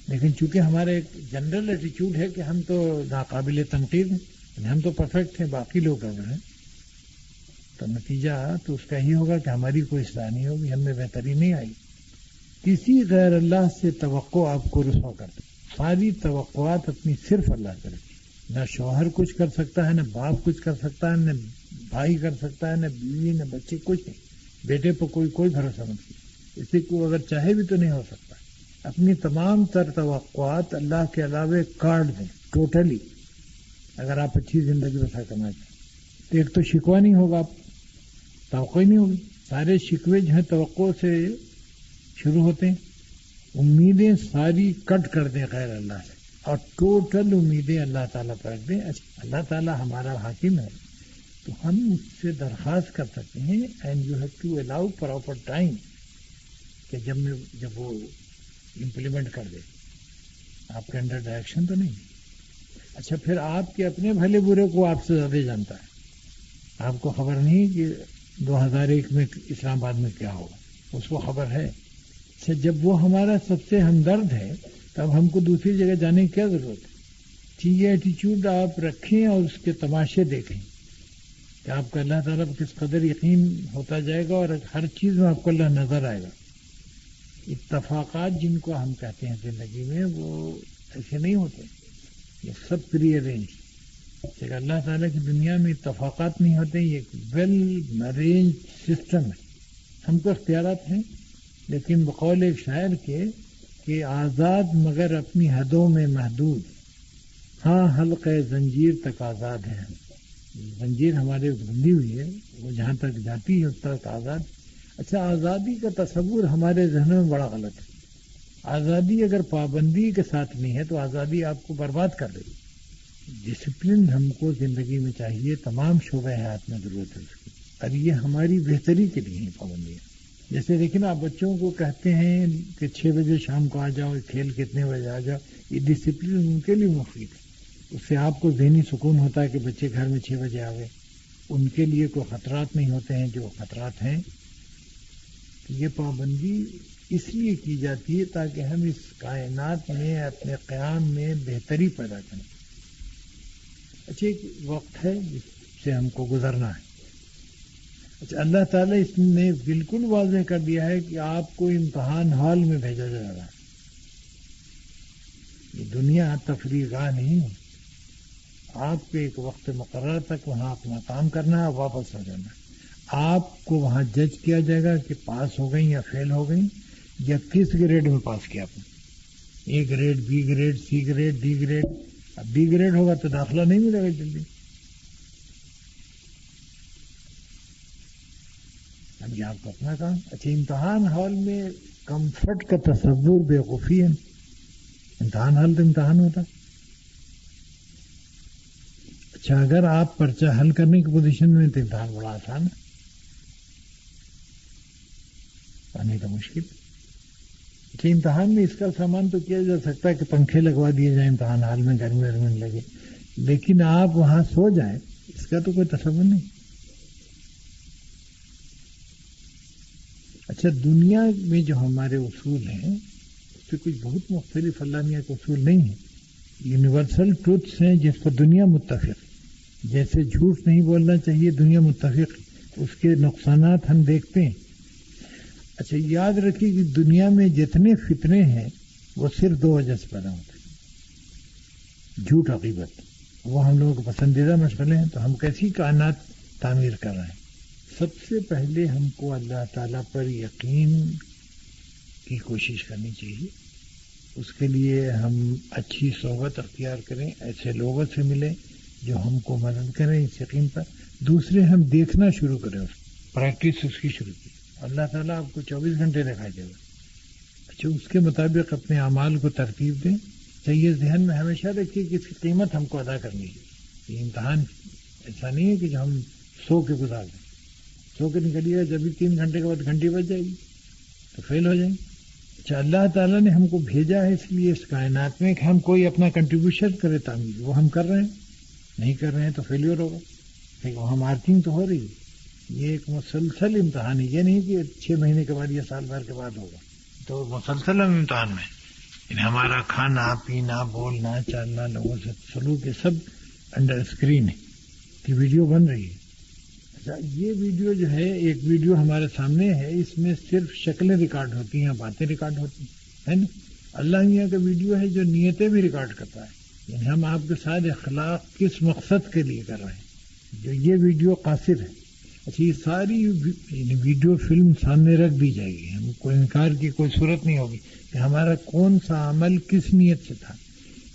لیکن چونکہ ہمارا ایک جنرل ایٹیچیوڈ ہے کہ ہم تو ناقابل تنقید ہیں، ہم تو پرفیکٹ ہیں، باقی لوگ اگر ہیں، تو نتیجہ تو اس کا ہی ہوگا کہ ہماری کوئی اصلاح نہیں ہوگی، ہم میں بہتری نہیں آئی. کسی غیر اللہ سے توقع آپ کو رسوا کرتے، ساری توقعات اپنی صرف اللہ سے رکھیں. نہ شوہر کچھ کر سکتا ہے، نہ باپ کچھ کر سکتا ہے، نہ بھائی کر سکتا ہے، نہ بیوی، نہ بچے، کچھ نہیں. بیٹے پر کوئی بھروسہ مت کیجیے، اس سے کوئی اگر چاہے بھی تو نہیں ہو سکتا. اپنی تمام تر توقعات اللہ کے علاوہ کاٹ دیں ٹوٹلی. اگر آپ اچھی زندگی بسر کرنا چاہیں تو ایک تو شکوہ نہیں ہوگا، آپ توقع ہی نہیں ہوگی. سارے شکوے جو ہیں توقع سے شروع ہوتے ہیں. امیدیں ساری کٹ کر دیں غیر اللہ سے اور ٹوٹل امیدیں اللہ تعالیٰ پر رکھ دیں. اللہ تعالیٰ ہمارا حاکم ہے تو ہم اس سے درخواست کر سکتے ہیں. And you have to allow proper time کہ جب وہ امپلیمنٹ کر دے. آپ کے انڈر ڈائریکشن تو نہیں. اچھا، پھر آپ کے اپنے بھلے برے کو آپ سے زیادہ جانتا ہے. آپ کو خبر نہیں کہ 2001 میں اسلام آباد میں کیا ہوگا، اس کو خبر ہے. اچھا، جب وہ ہمارا سب سے ہمدرد ہے تب ہم کو دوسری جگہ جانے کی کیا ضرورت ہے؟ یہ ایٹیچیوڈ آپ رکھیں اور اس کے تماشے دیکھیں کہ آپ کا اللہ تعالیٰ کس قدر یقین ہوتا جائے گا اور ہر چیز میں آپ کو اللہ نظر آئے گا. اتفاقات جن کو ہم کہتے ہیں زندگی میں، وہ ایسے نہیں ہوتے، یہ سب پری ارینج. اللہ تعالیٰ کی دنیا میں اتفاقات نہیں ہوتے، یہ ایک ویل ارینج سسٹم ہے. ہم کو اختیارات ہیں لیکن بقول ایک شاعر کے کہ آزاد مگر اپنی حدوں میں محدود، ہاں حلقہ زنجیر تک آزاد ہے. زنجیر ہمارے بندھی ہوئی ہے، وہ جہاں تک جاتی ہے اس تک آزاد. اچھا، آزادی کا تصور ہمارے ذہنوں میں بڑا غلط ہے. آزادی اگر پابندی کے ساتھ نہیں ہے تو آزادی آپ کو برباد کر دے گی. ڈسپلن ہم کو زندگی میں چاہیے، تمام شعبہ حیات میں ضرورت ہے اس کی، اور یہ ہماری بہتری کے لیے ہیں پابندیاں. جیسے دیکھیں نا، آپ بچوں کو کہتے ہیں کہ 6 بجے شام کو آ جاؤ، کھیل کتنے بجے آ جاؤ. یہ ڈسپلن ان کے لیے مفید ہے. اس سے آپ کو ذہنی سکون ہوتا ہے کہ بچے گھر میں 6 بجے آوے. ان کے لیے کوئی خطرات نہیں ہوتے ہیں جو خطرات ہیں. یہ پابندی اس لیے کی جاتی ہے تاکہ ہم اس کائنات میں اپنے قیام میں بہتری پیدا کریں. اچھا، ایک وقت ہے جس سے ہم کو گزرنا ہے. اچھا، اللہ تعالیٰ اس نے بالکل واضح کر دیا ہے کہ آپ کو امتحان ہال میں بھیجا جائے گا. یہ دنیا تفریح گاہ نہیں ہے. آپ کو ایک وقت مقرر تک وہاں اپنا کام کرنا ہے، واپس ہو جانا ہے. آپ کو وہاں جج کیا جائے گا کہ پاس ہو گئی یا فیل ہو گئی، یا کس گریڈ میں پاس کیا آپ نے. A grade, B grade, C grade, D grade. اب بی گریڈ ہوگا تو داخلہ نہیں ملے گا جلدی. اب یہ آپ کا اپنا کام. اچھا، امتحان ہال میں کمفرٹ کا تصور بیوقوفی ہے. امتحان حل تو امتحان ہوتا. اچھا، اگر آپ پرچہ حل کرنے کی پوزیشن میں تو امتحان بڑا آسان ہے، پانے کا مشکل. اچھا، امتحان میں اس کا سامان تو کیا جا سکتا ہے کہ پنکھے لگوا دیے جائیں امتحان حال میں، گرمی ورمی لگے، لیکن آپ وہاں سو جائیں اس کا تو کوئی تصور نہیں. اچھا، دنیا میں جو ہمارے اصول ہیں اس سے کچھ بہت مختلف اللہ میاں کے اصول نہیں ہیں. یونیورسل ٹروتھس ہیں جس پر دنیا متفق. جیسے جھوٹ نہیں بولنا چاہیے، دنیا متفق، اس کے نقصانات ہم دیکھتے ہیں. اچھا، یاد رکھیے کہ دنیا میں جتنے فتنے ہیں وہ صرف 2 وجہ سے پیدا ہوتے ہیں: جھوٹ، عقیدت. وہ ہم لوگوں کے پسندیدہ مشغلے ہیں. تو ہم کیسی کائنات تعمیر کر رہے ہیں؟ سب سے پہلے ہم کو اللہ تعالیٰ پر یقین کی کوشش کرنی چاہیے. اس کے لیے ہم اچھی صحبت اختیار کریں، ایسے لوگوں سے ملیں جو ہم کو مدد کریں اس یقین پر. دوسرے، ہم دیکھنا شروع کریں، پریکٹس اس کی شروع کی. اللہ تعالیٰ آپ کو 24 گھنٹے دکھائی دے گا. اچھا، اس کے مطابق اپنے اعمال کو ترتیب دیں. چاہیے ذہن میں ہمیشہ رکھیے کہ اس کی قیمت ہم کو ادا کرنی ہے. یہ امتحان ایسا نہیں ہے کہ جو ہم سو کے گزار دیں. سو کے نکلیے گا، جب بھی 3 گھنٹے کے بعد گھنٹی بج جائے گی تو فیل ہو جائیں گے. اچھا، اللہ تعالیٰ نے ہم کو بھیجا ہے اس لیے اس کائنات میں کہ ہم کوئی اپنا کنٹریبیوشن کرے تعمیر. وہ ہم کر رہے ہیں، نہیں کر رہے ہیں تو فیلیور ہوگا. لیکن وہاں مارکنگ تو ہو رہی ہے. یہ ایک مسلسل امتحان ہے. یہ نہیں کہ 6 مہینے کے بعد یا سال بھر کے بعد ہوگا. تو مسلسل ہم امتحان میں، یعنی ہمارا کھانا پینا، بولنا چالنا، لوگوں سے سلوک، یہ سب انڈر اسکرین ہے کہ ویڈیو بن رہی ہے. یہ ویڈیو جو ہے، ایک ویڈیو ہمارے سامنے ہے، اس میں صرف شکلیں ریکارڈ ہوتی ہیں، باتیں ریکارڈ ہوتی ہیں، ہے نا. اللہ میاں کا ویڈیو ہے جو نیتیں بھی ریکارڈ کرتا ہے. یعنی ہم آپ کے ساتھ اخلاق کس مقصد کے لیے کر رہے ہیں. جو یہ ویڈیو قاصر ہے. اچھا، یہ ساری ویڈیو فلم سامنے رکھ دی جائے گی. ہم کو انکار کی کوئی صورت نہیں ہوگی کہ ہمارا کون سا عمل کس نیت سے تھا.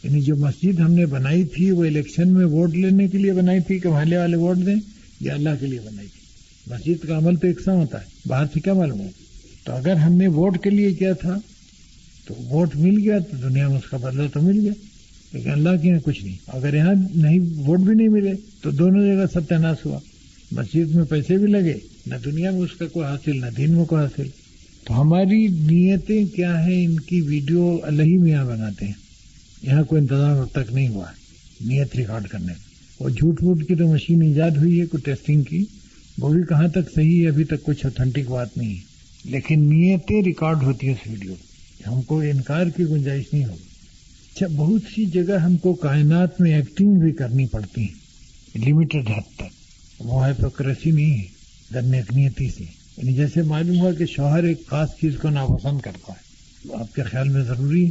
یعنی جو مسجد ہم نے بنائی تھی وہ الیکشن میں ووٹ لینے کے لیے بنائی تھی کہ محلے والے ووٹ دیں، یا اللہ کے لیے بنائی تھی؟ مسجد کا عمل تو یکساں ہوتا ہے، باہر سے کیا معلوم ہے؟ تو اگر ہم نے ووٹ کے لیے کیا تھا تو ووٹ مل گیا تو دنیا میں اس کا بدلہ تو مل گیا، لیکن اللہ کے یہاں کچھ نہیں۔ اگر یہاں نہیں ووٹ بھی نہیں ملے تو دونوں جگہ ستیاناش ہوا، مسجد میں پیسے بھی لگے، نہ دنیا میں اس کا کوئی حاصل نہ دین میں کوئی حاصل۔ تو ہماری نیتیں کیا ہیں، ان کی ویڈیو اللہ ہی میاں بناتے ہیں، یہاں کوئی انتظام اب تک نہیں ہوا ہے نیت ریکارڈ کرنے کا۔ وہ جھوٹ ووٹ کی تو مشین ایجاد ہوئی ہے کوئی ٹیسٹنگ کی، وہ بھی کہاں تک صحیح ہے ابھی تک کچھ اتھینٹک بات نہیں ہے، لیکن نیتیں ریکارڈ ہوتی ہیں اس ویڈیو، ہم کو انکار کی گنجائش نہیں ہوگی۔ اچھا، بہت سی جگہ ہم کو کائنات میں ایکٹنگ بھی کرنی پڑتی ہے لمیٹڈ حد تک، وہ ہائپوکریسی نہیں ہے، درنیتی سے۔ یعنی جیسے معلوم ہوا کہ شوہر ایک خاص چیز کو ناپسند کرتا ہے، تو آپ کے خیال میں ضروری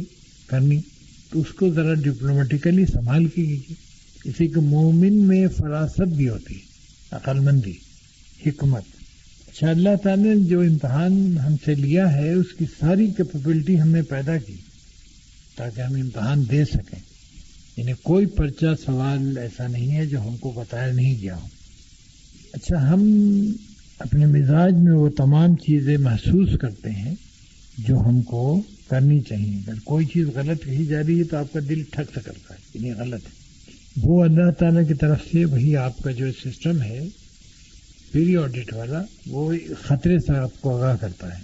کرنی، تو اس کو ذرا ڈپلومیٹیکلی سنبھال کے کیجیے۔ اسی کو مومن میں فراست بھی ہوتی ہے، عقل مندی، حکمت۔ اچھا، اللہ تعالیٰ نے جو امتحان ہم سے لیا ہے اس کی ساری کیپیبلٹی ہم نے پیدا کی تاکہ ہم امتحان دے سکیں۔ یعنی کوئی پرچہ سوال ایسا نہیں ہے جو ہم کو بتایا نہیں گیا ہو۔ اچھا، ہم اپنے مزاج میں وہ تمام چیزیں محسوس کرتے ہیں جو ہم کو کرنی چاہیے۔ اگر کوئی چیز غلط کہی جا رہی ہے تو آپ کا دل ٹھک سے کرتا ہے، یعنی غلط ہے۔ وہ اللہ تعالیٰ کی طرف سے وہی آپ کا جو سسٹم ہے پیری آڈٹ والا، وہ خطرے سے آپ کو آگاہ کرتا ہے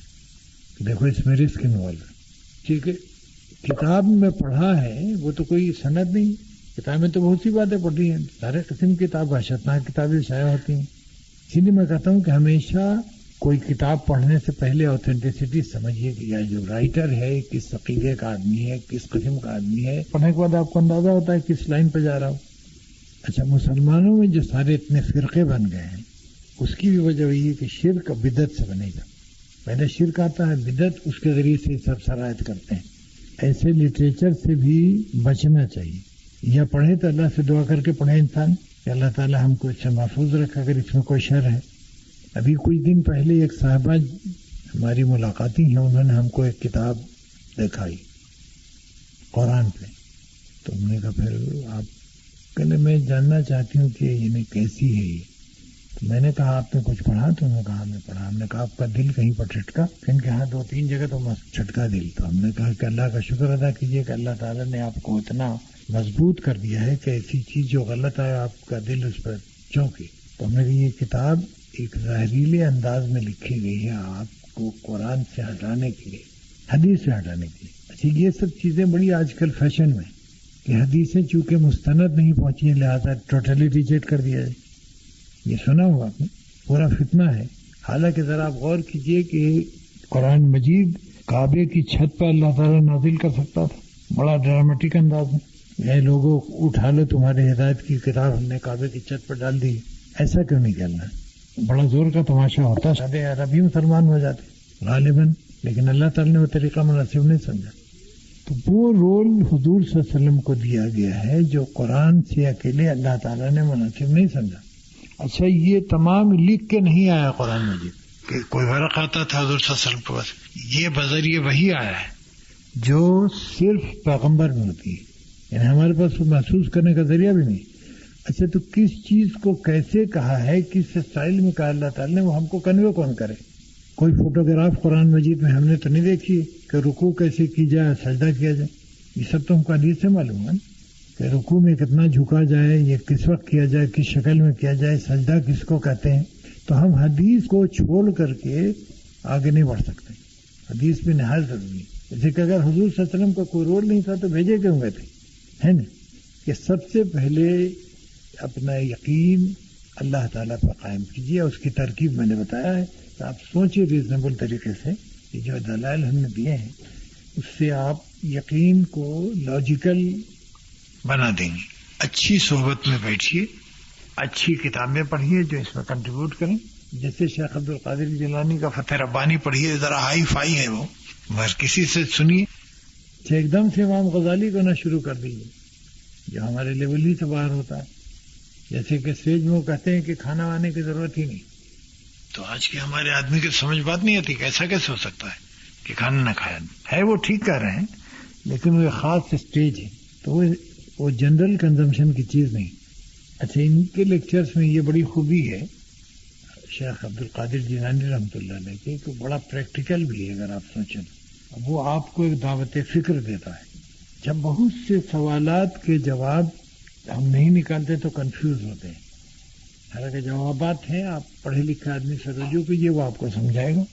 کہ دیکھو اس میں رسک انوالو ہے۔ ٹھیک ہے، کتاب میں پڑھا ہے وہ تو کوئی سند نہیں، کتاب میں تو بہت سی باتیں پڑھی ہیں، سارے قسم کی کتاب وحشتناک کتابیں شائع ہوتی ہیں۔ اسی لیے میں کہتا ہوں کہ ہمیشہ کوئی کتاب پڑھنے سے پہلے اوتھینٹسٹی سمجھیے کہ یہ جو رائٹر ہے کس عقیدے کا آدمی ہے، کس قسم کا آدمی ہے۔ پڑھنے کے بعد آپ کو اندازہ ہوتا ہے کس لائن پہ جا رہا ہو۔ اچھا، مسلمانوں میں جو سارے اتنے فرقے بن گئے ہیں اس کی بھی وجہ وہی ہے کہ شرک بدعت سے بنے گا۔ پہلے شرک آتا ہے، بدعت اس کے ذریعے سے سب شرائط کرتے ہیں۔ ایسے لٹریچر سے بھی بچنا چاہیے، یا پڑھے تو اللہ سے دعا کر کے پڑھے انسان کہ اللہ تعالیٰ ہم کو اس سے محفوظ رکھا اگر اس میں کوئی شر ہے۔ ابھی کچھ دن پہلے ایک صاحبہ ہماری ملاقاتی ہیں، انہوں نے ہم کو ایک کتاب دکھائی قرآن پہ، تو ہم نے کہا پھر آپ کہنے میں جاننا چاہتی ہوں کہ یعنی کیسی ہے یہ۔ تو میں نے کہا آپ نے کچھ پڑھا؟ تو انہوں نے کہا ہم نے پڑھا۔ ہم نے کہا آپ کا دل کہیں پر چھٹکا؟ کہیں کہ ہاں 2-3 جگہ تو چھٹکا دل۔ تو ہم نے کہا کہ اللہ کا شکر ادا کیجیے کہ اللہ تعالیٰ نے آپ کو اتنا مضبوط کر دیا ہے کہ ایسی چیز جو غلط ہے آپ کا دل اس پر چونکے۔ تو ہم نے کہا یہ کتاب ایک زہریلے انداز میں لکھی گئی ہے آپ کو قرآن سے ہٹانے کے لیے، حدیث سے ہٹانے کے لیے۔ اچھا، یہ سب چیزیں بڑی آج کل فیشن میں کہ حدیثیں چونکہ مستند نہیں پہنچی ہیں لہٰذا ٹوٹلی ریجیکٹ کر دیا جائے۔ یہ سنا ہوا آپ نے، پورا فتنہ ہے۔ حالانکہ ذرا آپ غور کیجئے کہ قرآن مجید کعبے کی چھت پہ اللہ تعالیٰ نازل کر سکتا تھا، بڑا ڈرامٹک انداز میں۔ یہ لوگوں اٹھا لو تمہارے ہدایت کی کتاب ہم نے کعبے کی چھت پر ڈال دی، ایسا کیوں نہیں کرنا؟ بڑا زور کا تماشا ہوتا، سارے عربی مسلمان ہو جاتے غالباً، لیکن اللہ تعالیٰ نے وہ طریقہ مناسب نہیں سمجھا۔ تو وہ رول حضور صلی اللہ علیہ وسلم کو دیا گیا ہے جو قرآن سے اکیلے اللہ تعالیٰ نے مناسب نہیں سمجھا۔ اچھا، یہ تمام لکھ کے نہیں آیا قرآن مجید کہ کوئی ورق آتا تھا حضور صلی اللہ علیہ وسلم کے پاس، یہ بذریعہ وہی آیا ہے جو صرف پیغمبر میں ہوتی ہے، یعنی ہمارے پاس محسوس کرنے کا ذریعہ بھی نہیں۔ اچھا، تو کس چیز کو کیسے کہا ہے، کس اسٹائل میں کہا اللہ تعالیٰ نے، وہ ہم کو کنوے کون کرے؟ کوئی فوٹوگراف قرآن مجید میں ہم نے تو نہیں دیکھی کہ رکوع کیسے کی جائے، سجدہ کیا جائے۔ یہ سب تو ہم کو حدیث سے معلوم ہے کہ رکوع میں کتنا جھکا جائے، یہ کس وقت کیا جائے، کس شکل میں کیا جائے، سجدہ کس کو کہتے ہیں۔ تو ہم حدیث کو چھوڑ کر کے آگے نہیں بڑھ سکتے، حدیث میں نہایت ضروری ہے۔ جیسے کہ اگر حضور صلی اللہ علیہ وسلم کا کوئی رول نہیں تھا تو بھیجے کیوں گئے تھے، ہے نا؟ کہ سب سے پہلے اپنا یقین اللہ تعالیٰ پر قائم کیجیے، اس کی ترکیب میں نے بتایا ہے، تو آپ سوچیں ریزنیبل طریقے سے، یہ جو دلائل ہم نے دیے ہیں اس سے آپ یقین کو لاجیکل بنا دیں گے۔ اچھی صحبت میں بیٹھیے، اچھی کتابیں پڑھیے جو اس میں کنٹریبیوٹ کریں، جیسے شیخ عبد القادر جیلانی کا فتح ربانی پڑھیے، ذرا ہائی فائی ہے وہ، مگر کسی سے سنیے۔ ایک دم سے امام غزالی کو نہ شروع کر دیجیے جو ہمارے لیول ہی سے باہر ہوتا ہے، جیسے کہ اسٹیج میں وہ کہتے ہیں کہ کھانا وانے کی ضرورت ہی نہیں، تو آج کے ہمارے آدمی کی سمجھ بات نہیں آتی کہ ایسا کیسے ہو سکتا ہے کہ کھانا نہ کھایا ہے۔ وہ ٹھیک کہہ رہے ہیں لیکن وہ خاص اسٹیج ہے، تو وہ جنرل کنزمپشن کی چیز نہیں. اچھا، ان کے لیکچرز میں یہ بڑی خوبی ہے شیخ عبد القادر جیلانی رحمۃ اللہ علیہ کے، کہ بڑا پریکٹیکل بھی ہے. اگر آپ سوچیں وہ آپ کو ایک دعوت فکر دیتا ہے. جب بہت سے سوالات کے جواب ہم نہیں نکالتے تو کنفیوز ہوتے ہیں. حالانکہ جوابات ہیں، آپ پڑھے لکھے آدمی سے رجوع کیجیے، وہ آپ کو سمجھائے گا.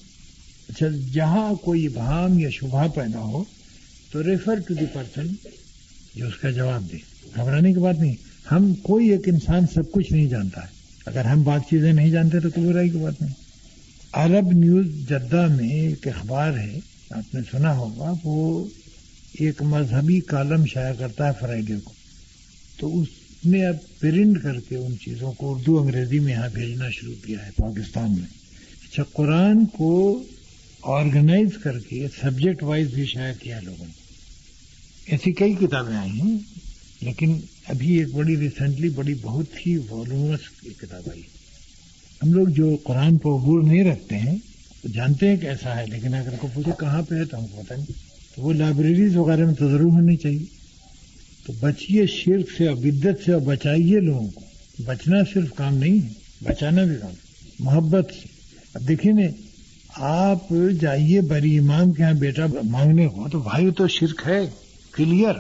اچھا، جہاں کوئی ابہام یا شبہ پیدا ہو تو ریفر ٹو دی پرسن جو اس کا جواب دے. گھبرانے کی بات نہیں. ہم کوئی ایک انسان سب کچھ نہیں جانتا ہے. اگر ہم بات چیزیں نہیں جانتے تو کوئی برائی کی بات نہیں. عرب نیوز جدہ میں ایک اخبار ہے، آپ نے سنا ہوگا، وہ ایک مذہبی کالم شائع کرتا ہے فرائیڈے کو. تو اس نے اب پرنٹ کر کے ان چیزوں کو اردو انگریزی میں یہاں بھیجنا شروع کیا ہے پاکستان میں. اچھا، قرآن کو آرگنائز کر کے سبجیکٹ وائز بھی شائع کیا ہے لوگوں نے. ایسی کئی کتابیں آئی ہیں، لیکن ابھی ایک بڑی ریسنٹلی بہت ہی والومس کتاب آئی. ہم لوگ جو قرآن پر عبور نہیں رکھتے ہیں تو جانتے ہیں کہ ایسا ہے، لیکن اگر کو پوچھے کہاں پہ ہے تو ہم کو پتہ نہیں. تو وہ لائبریریز وغیرہ میں تو ضرور ہونی چاہیے. تو بچیے شرک سے اور بدعت سے، اور بچائیے لوگوں کو. بچنا صرف کام نہیں ہے، بچانا بھی کام ہے، محبت سے. اب دیکھیے نا، آپ جائیے بری امام کے ہاں بیٹا مانگنے کو تو بھائی تو شرک ہے کلیئر.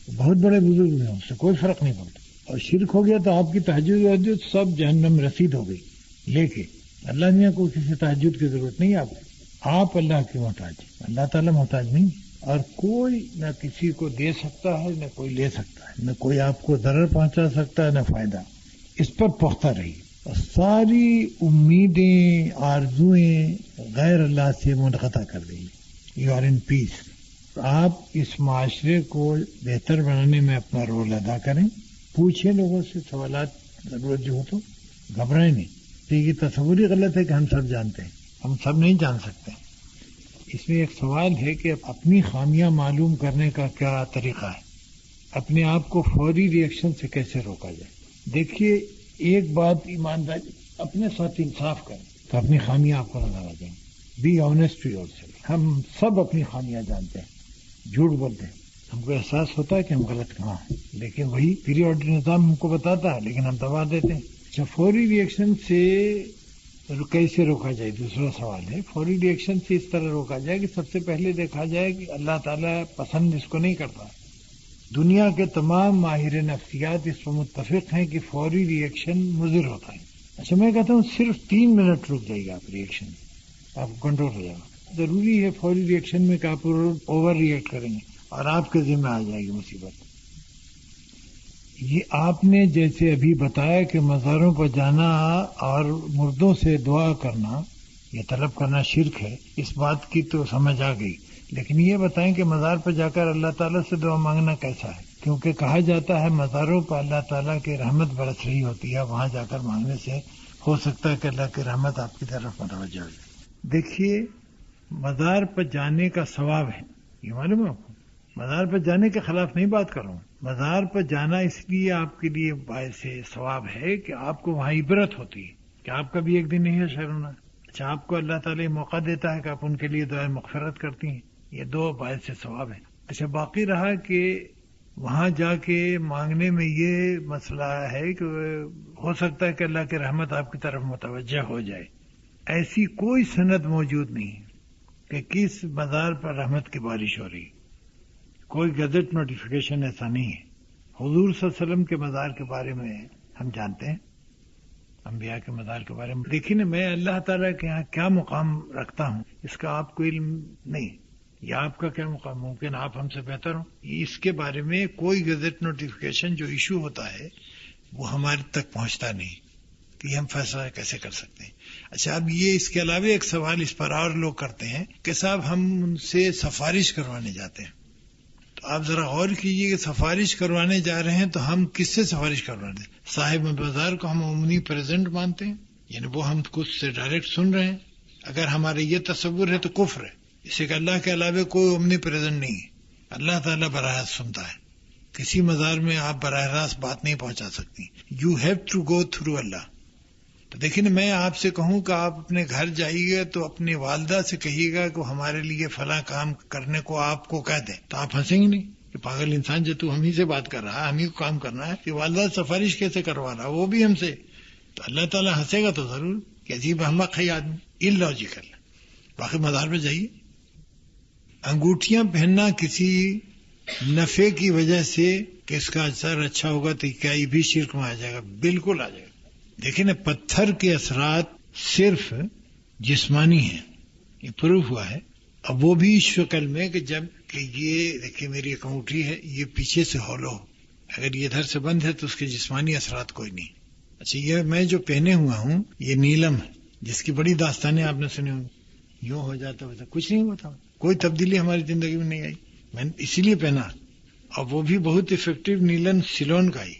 بہت بڑے بزرگ ہیں، اس سے کوئی فرق نہیں پڑتا. اور شرک ہو گیا تو آپ کی تہجد سب جہنم رسید ہو گئی. لے کے اللہ میاں کو کسی تہجد کی ضرورت نہیں. آپ اللہ کی محتاج، اللہ تعالیٰ محتاج نہیں. اور کوئی نہ کسی کو دے سکتا ہے، نہ کوئی لے سکتا ہے، نہ کوئی آپ کو ضرر پہنچا سکتا ہے، نہ فائدہ. اس پر پختہ رہیے. اور ساری امیدیں آرزویں غیر اللہ سے منقطع کر دیجیے. یو آر ان پیس. آپ اس معاشرے کو بہتر بنانے میں اپنا رول ادا کریں. پوچھیں لوگوں سے سوالات، ضرورت جو ہو تو. گھبرائیں نہیں. یہ تصور ہی غلط ہے کہ ہم سب جانتے ہیں. ہم سب نہیں جان سکتے. اس میں ایک سوال ہے کہ اپنی خامیاں معلوم کرنے کا کیا طریقہ ہے، اپنے آپ کو فوری ری ایکشن سے کیسے روکا جائے. دیکھیے، ایک بات ایمانداری، اپنے ساتھ انصاف کریں تو اپنی خامیاں آپ کو نظر آ جائیں. Be honest to yourself. ہم سب اپنی خامیاں جانتے ہیں، جھوٹ بولتے ہیں. ہم کو احساس ہوتا ہے کہ ہم غلط کہاں ہیں، لیکن وہی پیریوڈ نظام ہم کو بتاتا ہے، لیکن ہم دبا دیتے ہیں. اچھا، فوری ری ایکشن سے کیسے روکا جائے؟ دوسرا سوال ہے. فوری ری ایکشن سے اس طرح روکا جائے کہ سب سے پہلے دیکھا جائے کہ اللہ تعالیٰ پسند اس کو نہیں کرتا. دنیا کے تمام ماہر نفسیات اس پر متفق ہیں کہ فوری ری ایکشن مضر ہوتا ہے. اچھا، میں کہتا ہوں صرف 3 منٹ رک جائیے آپ ری ایکشن، آپ کو کنٹرول ہو جائے گا. ضروری ہے فوری ری ایکشن میں کہ آپ اوور ری ایکٹ کریں گے اور آپ کے ذمہ آ جائے گی مصیبت. یہ آپ نے جیسے ابھی بتایا کہ مزاروں پر جانا اور مردوں سے دعا کرنا، یہ طلب کرنا شرک ہے، اس بات کی تو سمجھ آ گئی. لیکن یہ بتائیں کہ مزار پر جا کر اللہ تعالیٰ سے دعا مانگنا کیسا ہے؟ کیونکہ کہا جاتا ہے مزاروں پر اللہ تعالیٰ کی رحمت برس رہی ہوتی ہے، وہاں جا کر مانگنے سے ہو سکتا ہے کہ اللہ کی رحمت آپ کی طرف متوجہ ہو جائے. دیکھیے، مزار پر جانے کا ثواب ہے، یہ معلوم ہے آپ کو. مزار پر جانے کے خلاف نہیں بات کر رہا ہوں. مزار پر جانا اس لیے آپ کے لیے باعث ثواب ہے کہ آپ کو وہاں عبرت ہوتی ہے کہ آپ کا بھی ایک دن نہیں ہے شر ہونا. اچھا، آپ کو اللہ تعالیٰ موقع دیتا ہے کہ آپ ان کے لیے دعائیں مغفرت کرتی ہیں. یہ 2 باعث ثواب ہیں. اچھا، باقی رہا کہ وہاں جا کے مانگنے میں یہ مسئلہ ہے کہ ہو سکتا ہے کہ اللہ کی رحمت آپ کی طرف متوجہ ہو جائے. ایسی کوئی سند موجود نہیں کہ کس مزار پر رحمت کی بارش ہو رہی. کوئی گزٹ نوٹیفیکیشن ایسا نہیں ہے. حضور صلی اللہ علیہ وسلم کے مزار کے بارے میں ہم جانتے ہیں، انبیاء کے مزار کے بارے میں. دیکھیے نا، میں اللہ تعالیٰ کے یہاں کیا مقام رکھتا ہوں اس کا آپ کو علم نہیں، یا آپ کا کیا مقام، ممکن آپ ہم سے بہتر ہوں. اس کے بارے میں کوئی گزٹ نوٹیفیکیشن جو ایشو ہوتا ہے وہ ہمارے تک پہنچتا نہیں کہ ہم فیصلہ کیسے کر سکتے ہیں. اچھا، اب یہ اس کے علاوہ ایک سوال اس پر اور لوگ کرتے ہیں کہ صاحب ہم ان سے سفارش کروانے جاتے ہیں. تو آپ ذرا غور کیجئے کہ سفارش کروانے جا رہے ہیں تو ہم کس سے سفارش کروانے ہیں؟ صاحب بازار کو ہم اومنی پریزنٹ مانتے ہیں، یعنی وہ ہم کچھ سے ڈائریکٹ سن رہے ہیں. اگر ہمارے یہ تصور ہے تو کفر ہے. اسے کہ اللہ کے علاوہ کوئی اومنی پریزنٹ نہیں ہے. اللہ تعالیٰ براہ راست سنتا ہے. کسی مزار میں آپ براہ راست بات نہیں پہنچا سکتی. You have to go through Allah. تو دیکھیں نا، میں آپ سے کہوں کہ آپ اپنے گھر جائیے تو اپنی والدہ سے کہیے گا کہ ہمارے لیے فلاں کام کرنے کو آپ کو کہہ دیں، تو آپ ہنسیں گے نہیں. کہ پاگل انسان جو تو ہم ہی سے بات کر رہا ہے، ہم ہی کو کام کرنا ہے، کہ والدہ سفارش کیسے کروا رہا وہ بھی ہم سے. تو اللہ تعالیٰ ہنسے گا تو ضرور کہ عجیب احمق ہے آدمی، اللاجیکل. باقی مزار پہ جائیے. انگوٹھیاں پہننا کسی نفع کی وجہ سے کہ اس کا اثر اچھا ہوگا تو کیا یہ بھی شرک میں آ جائے گا؟ بالکل آ جائے گا. دیکھیں نا، پتھر کے اثرات صرف جسمانی ہیں، یہ پروف ہوا ہے. اب وہ بھی اس شکل میں کہ جب کہ یہ دیکھیں میری ایک انگوٹھی ہے، یہ پیچھے سے ہولو، اگر یہ ادھر سے بند ہے تو اس کے جسمانی اثرات کوئی نہیں. اچھا، یہ میں جو پہنے ہوا ہوں یہ نیلم ہے، جس کی بڑی داستانیں آپ نے سنی ہوں. یوں ہو جاتا ہوتا، کچھ نہیں ہوتا، کوئی تبدیلی ہماری زندگی میں نہیں آئی. میں نے اسی لیے پہنا، اور وہ بھی بہت افیکٹو نیلن سیلون کا ہی.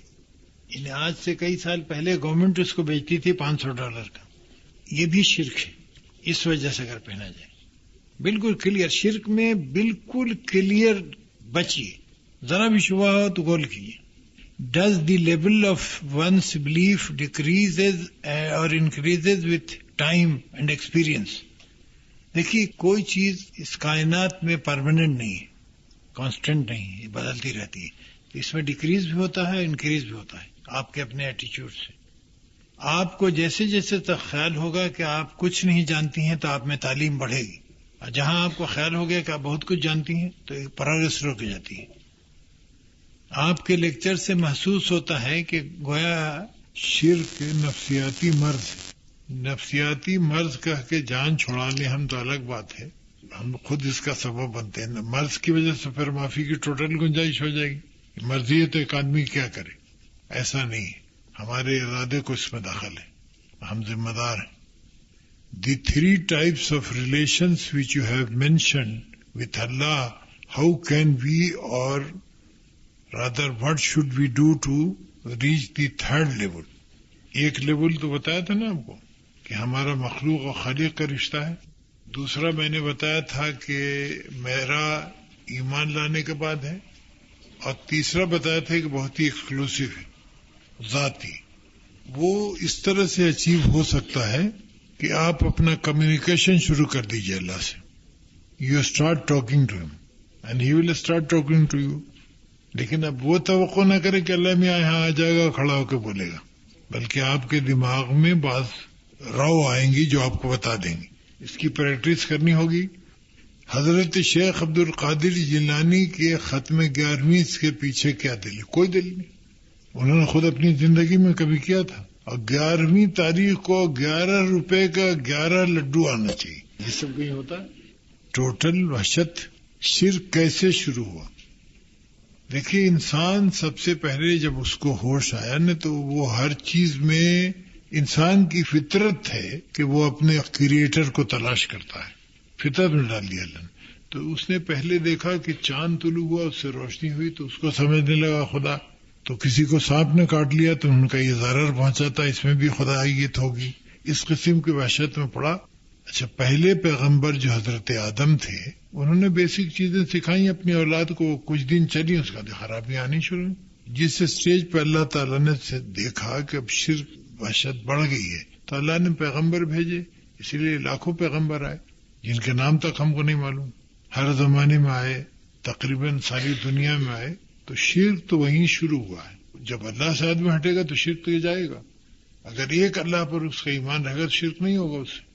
یعنی آج سے کئی سال پہلے گورنمنٹ اس کو بیچتی تھی $500 کا. یہ بھی شرک ہے اس وجہ سے اگر پہنا جائے. بالکل کلیئر شرک میں، بالکل کلیئر بچیے، ذرا بھی شبہ ہو تو غور کیجیے. Does the level of one's belief decreases اور increases with time and experience? دیکھیے، کوئی چیز اس کائنات میں پرماننٹ نہیں ہے، کانسٹنٹ نہیں ہے، یہ بدلتی رہتی ہے. اس میں ڈیکریز بھی ہوتا ہے، انکریز بھی ہوتا ہے، آپ کے اپنے ایٹیچیوڈ سے. آپ کو جیسے جیسے تک خیال ہوگا کہ آپ کچھ نہیں جانتی ہیں تو آپ میں تعلیم بڑھے گی، اور جہاں آپ کو خیال ہو گیا کہ آپ بہت کچھ جانتی ہیں تو پروگرس رک جاتی ہے. آپ کے لیکچر سے محسوس ہوتا ہے کہ گویا شرک نفسیاتی مرض ہے. نفسیاتی مرض کہہ کے جان چھڑا لیں ہم تو الگ بات ہے، ہم خود اس کا سبب بنتے ہیں. مرض کی وجہ سے پھر معافی کی ٹوٹل گنجائش ہو جائے گی. مرضی ہے تو ایک آدمی کیا کرے؟ ایسا نہیں ہے، ہمارے ارادے کو اس میں دخل ہے، ہم ذمہ دار ہیں. The 3 types of relations which you have mentioned with Allah, how can we, or rather what should we do to reach the 3rd level? ایک لیول تو بتایا تھا نا آپ کو کہ ہمارا مخلوق اور خالق کا رشتہ ہے. دوسرا میں نے بتایا تھا کہ میرا ایمان لانے کے بعد ہے. اور تیسرا بتایا تھا کہ بہت ہی ایکسکلوسیو ہے، ذاتی. وہ اس طرح سے اچیو ہو سکتا ہے کہ آپ اپنا کمیونیکیشن شروع کر دیجئے اللہ سے. You start talking to him and he will start talking to you. لیکن اب وہ توقع نہ کرے کہ اللہ میں یہاں آ جائے گا کھڑا ہو کے بولے گا، بلکہ آپ کے دماغ میں بعض راؤ آئیں گی جو آپ کو بتا دیں گی. اس کی پریکٹس کرنی ہوگی. حضرت شیخ عبد القادر جیلانی کے ختم 11ویں کے پیچھے کیا دلیل؟ کوئی دلیل نہیں. انہوں نے خود اپنی زندگی میں کبھی کیا تھا. اور 11ویں تاریخ کو 11 روپے کا 11 لڈو آنا چاہیے. یہ سب کہیں ہوتا ہے. ٹوٹل وحشت. شرک کیسے شروع ہوا؟ دیکھیے، انسان سب سے پہلے جب اس کو ہوش آیا نا تو وہ ہر چیز میں انسان کی فطرت ہے کہ وہ اپنے کریٹر کو تلاش کرتا ہے. فطرت میں ڈال دیا اللہ نے. تو اس نے پہلے دیکھا کہ چاند طلوع ہوا، اس سے روشنی ہوئی تو اس کو سمجھنے لگا خدا. تو کسی کو سانپ نے کاٹ لیا تو ان کا یہ ضرر پہنچاتا، اس میں بھی خدائیت ہوگی. اس قسم کی وحشت میں پڑا. اچھا، پہلے پیغمبر جو حضرت آدم تھے انہوں نے بیسک چیزیں سکھائیں اپنی اولاد کو. کچھ دن چلی اس کا خرابی آنی شروع. جس اسٹیج پہ اللہ تعالیٰ نے دیکھا کہ اب شرک وحشت بڑھ گئی ہے تو اللہ نے پیغمبر بھیجے. اسی لیے لاکھوں پیغمبر آئے جن کے نام تک ہم کو نہیں معلوم. ہر زمانے میں آئے، تقریباً ساری دنیا میں آئے. تو شرک تو وہیں شروع ہوا ہے. جب اللہ سے آدمی ہٹے گا تو شرک تو جائے گا. اگر ایک اللہ پر اس کا ایمان رہے گا تو شرک نہیں ہوگا. اس سے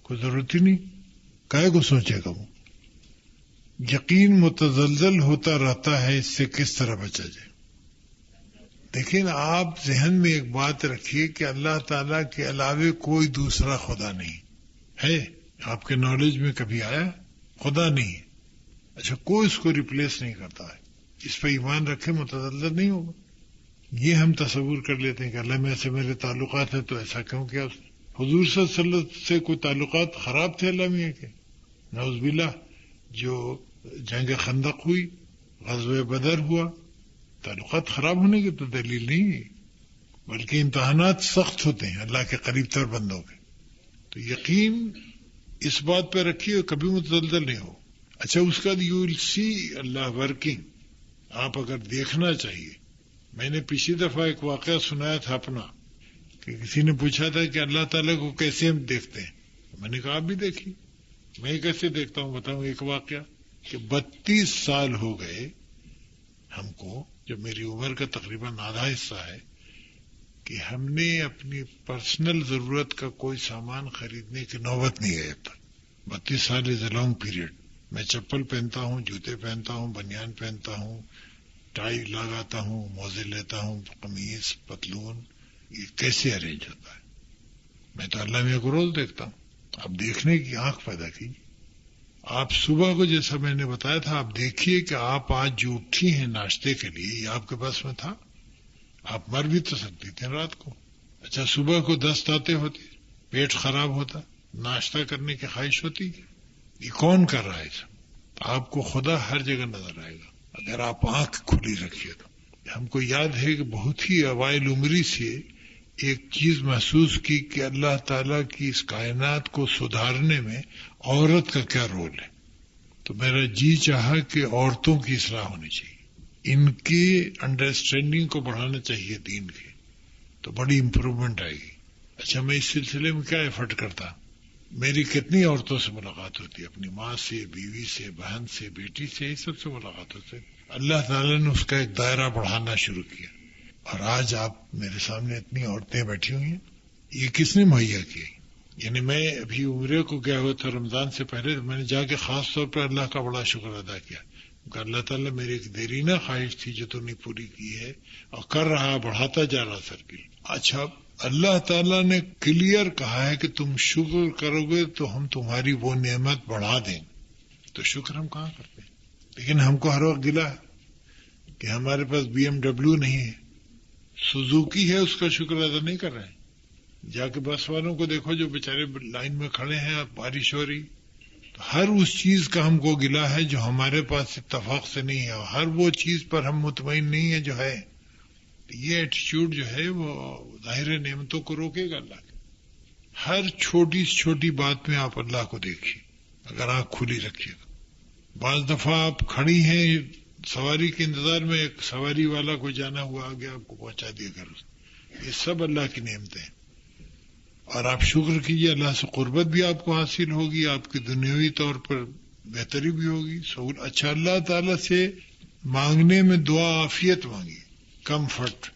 کوئی ضرورت ہی نہیں. کائے کو سوچے گا وہ. یقین متزلزل ہوتا رہتا ہے، اس سے کس طرح بچا جائے؟ لیکن آپ ذہن میں ایک بات رکھیے کہ اللہ تعالیٰ کے علاوہ کوئی دوسرا خدا نہیں ہے. آپ کے نالج میں کبھی آیا؟ خدا نہیں ہے. اچھا، کوئی اس کو ریپلیس نہیں کرتا ہے. اس پہ ایمان رکھے متزلزل نہیں ہوگا. یہ ہم تصور کر لیتے ہیں کہ اللہ میں سے میرے تعلقات ہیں تو ایسا کیوں کیا. حضور صلی اللہ علیہ وسلم سے کوئی تعلقات خراب تھے اللہ میاں کے؟ نعوذ باللہ. جو جنگ خندق ہوئی، غزوہ بدر ہوا، تعلقات خراب ہونے کی تو دلیل نہیں ہے، بلکہ امتحانات سخت ہوتے ہیں اللہ کے قریب تر بندوں کے. تو یقین اس بات پہ رکھیے کبھی متزلزل نہیں ہو. اچھا، اس کا you will C Allah working. آپ اگر دیکھنا چاہیے. میں نے پچھلی دفعہ ایک واقعہ سنایا تھا اپنا کہ کسی نے پوچھا تھا کہ اللہ تعالیٰ کو کیسے ہم دیکھتے ہیں. میں نے کہا آپ بھی دیکھیے. میں کیسے دیکھتا ہوں بتاؤں. ایک واقعہ کہ 32 سال ہو گئے ہم کو، جو میری عمر کا تقریباً آدھا حصہ ہے، کہ ہم نے اپنی پرسنل ضرورت کا کوئی سامان خریدنے کی نوبت نہیں ہے اب تک. 32 سال از اے لانگ پیریڈ. میں چپل پہنتا ہوں، جوتے پہنتا ہوں، بنیان پہنتا ہوں، ٹائی لگاتا ہوں، موزے لیتا ہوں، قمیض، پتلون. یہ کیسے ارینج ہوتا ہے؟ میں تو اللہ میں کو روز دیکھتا ہوں. آپ دیکھنے کی آنکھ پیدا کیجیے. آپ صبح کو جیسا میں نے بتایا تھا، آپ دیکھیے کہ آپ آج جو اٹھی ہیں ناشتے کے لیے، یہ آپ کے پاس میں تھا؟ آپ مر بھی تو سکتی تھیں رات کو. اچھا، صبح کو دست آتے ہوتے، پیٹ خراب ہوتا، ناشتہ کرنے کی خواہش ہوتی. یہ کون کر رہا ہے؟ آپ کو خدا ہر جگہ نظر آئے گا اگر آپ آنکھ کھلی رکھیے تو. ہم کو یاد ہے کہ بہت ہی اوائل عمری سے ایک چیز محسوس کی کہ اللہ تعالیٰ کی اس کائنات کو سدھارنے میں عورت کا کیا رول ہے. تو میرا جی چاہا کہ عورتوں کی اصلاح ہونی چاہیے، ان کی انڈرسٹینڈنگ کو بڑھانا چاہیے دین کے، تو بڑی امپروومنٹ آئے گی. اچھا، میں اس سلسلے میں کیا ایفرٹ کرتا؟ میری کتنی عورتوں سے ملاقات ہوتی ہے، اپنی ماں سے، بیوی سے، بہن سے، بیٹی سے، یہ سب سے ملاقات ہوتی ہے. اللہ تعالیٰ نے اس کا ایک دائرہ بڑھانا شروع کیا، اور آج آپ میرے سامنے اتنی عورتیں بیٹھی ہوئی ہیں. یہ کس نے مہیا کی؟ یعنی میں ابھی عمرے کو گیا ہوا تھا رمضان سے پہلے، تو میں نے جا کے خاص طور پر اللہ کا بڑا شکر ادا کیا کہ اللہ تعالیٰ میری ایک دیرینہ خواہش تھی جو تو نے پوری کی ہے، اور کر رہا، بڑھاتا جا رہا سرکل. اچھا، اللہ تعالیٰ نے کلیئر کہا ہے کہ تم شکر کرو گے تو ہم تمہاری وہ نعمت بڑھا دیں. تو شکر ہم کہاں کرتے ہیں؟ لیکن ہم کو ہر وقت گلا ہے کہ ہمارے پاس BMW نہیں ہے، سوزوکی ہے، اس کا شکر ادا نہیں کر رہے ہیں. جا کے بس والوں کو دیکھو جو بیچارے لائن میں کھڑے ہیں، بارش ہو رہی، تو ہر اس چیز کا ہم کو گلا ہے جو ہمارے پاس اتفاق سے نہیں ہے، اور ہر وہ چیز پر ہم مطمئن نہیں ہے جو ہے. یہ ایٹیچیوڈ جو ہے وہ ظاہر نعمتوں کو روکے گا. اللہ کے ہر چھوٹی سے چھوٹی بات میں آپ اللہ کو دیکھیے اگر آنکھ کھلی رکھیے گا. بعض دفعہ آپ کھڑی ہیں سواری کے انتظار میں، ایک سواری والا کو جانا ہوا آگے آپ کو پہنچا دیا گھر. یہ سب اللہ کی نعمتیں ہیں، اور آپ شکر کیجیے. اللہ سے قربت بھی آپ کو حاصل ہوگی، آپ کی دنیاوی طور پر بہتری بھی ہوگی. اچھا، اللہ تعالیٰ سے مانگنے میں دعا عافیت مانگی، کمفرٹ.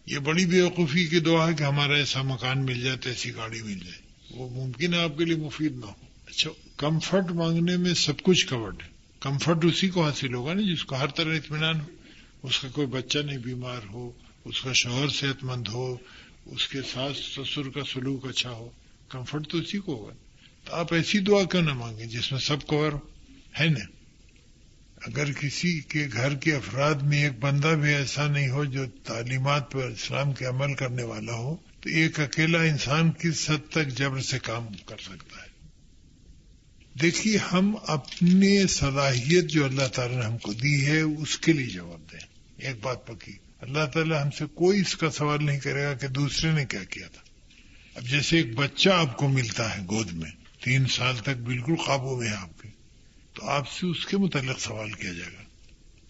یہ بڑی بیوقوفی کی دعا ہے کہ ہمارا ایسا مکان مل جائے، ایسی گاڑی مل جائے. وہ ممکن ہے آپ کے لیے مفید نہ ہو. اچھا، کمفرٹ مانگنے میں سب کچھ کورڈ ہے. کمفرٹ اسی کو حاصل ہوگا نا جس کو ہر طرح اطمینان ہو، اس کا کوئی بچہ نہیں بیمار ہو، اس کا شوہر صحت مند ہو، اس کے ساس سسر کا سلوک اچھا ہو. کمفرٹ تو اسی کو ہوگا. تو آپ ایسی دعا کیوں نہ مانگیں جس میں سب کور ہے نا. اگر کسی کے گھر کے افراد میں ایک بندہ بھی ایسا نہیں ہو جو تعلیمات پر اسلام کے عمل کرنے والا ہو، تو ایک اکیلا انسان کس حد تک جبر سے کام کر سکتا ہے. دیکھیے، ہم اپنے صلاحیت جو اللہ تعالیٰ نے ہم کو دی ہے اس کے لیے جواب دیں. ایک بات پکی، اللہ تعالیٰ ہم سے کوئی اس کا سوال نہیں کرے گا کہ دوسرے نے کیا کیا تھا. اب جیسے ایک بچہ آپ کو ملتا ہے گود میں، 3 سال تک بالکل قابو میں ہے آپ کے، تو آپ سے اس کے متعلق سوال کیا جائے گا.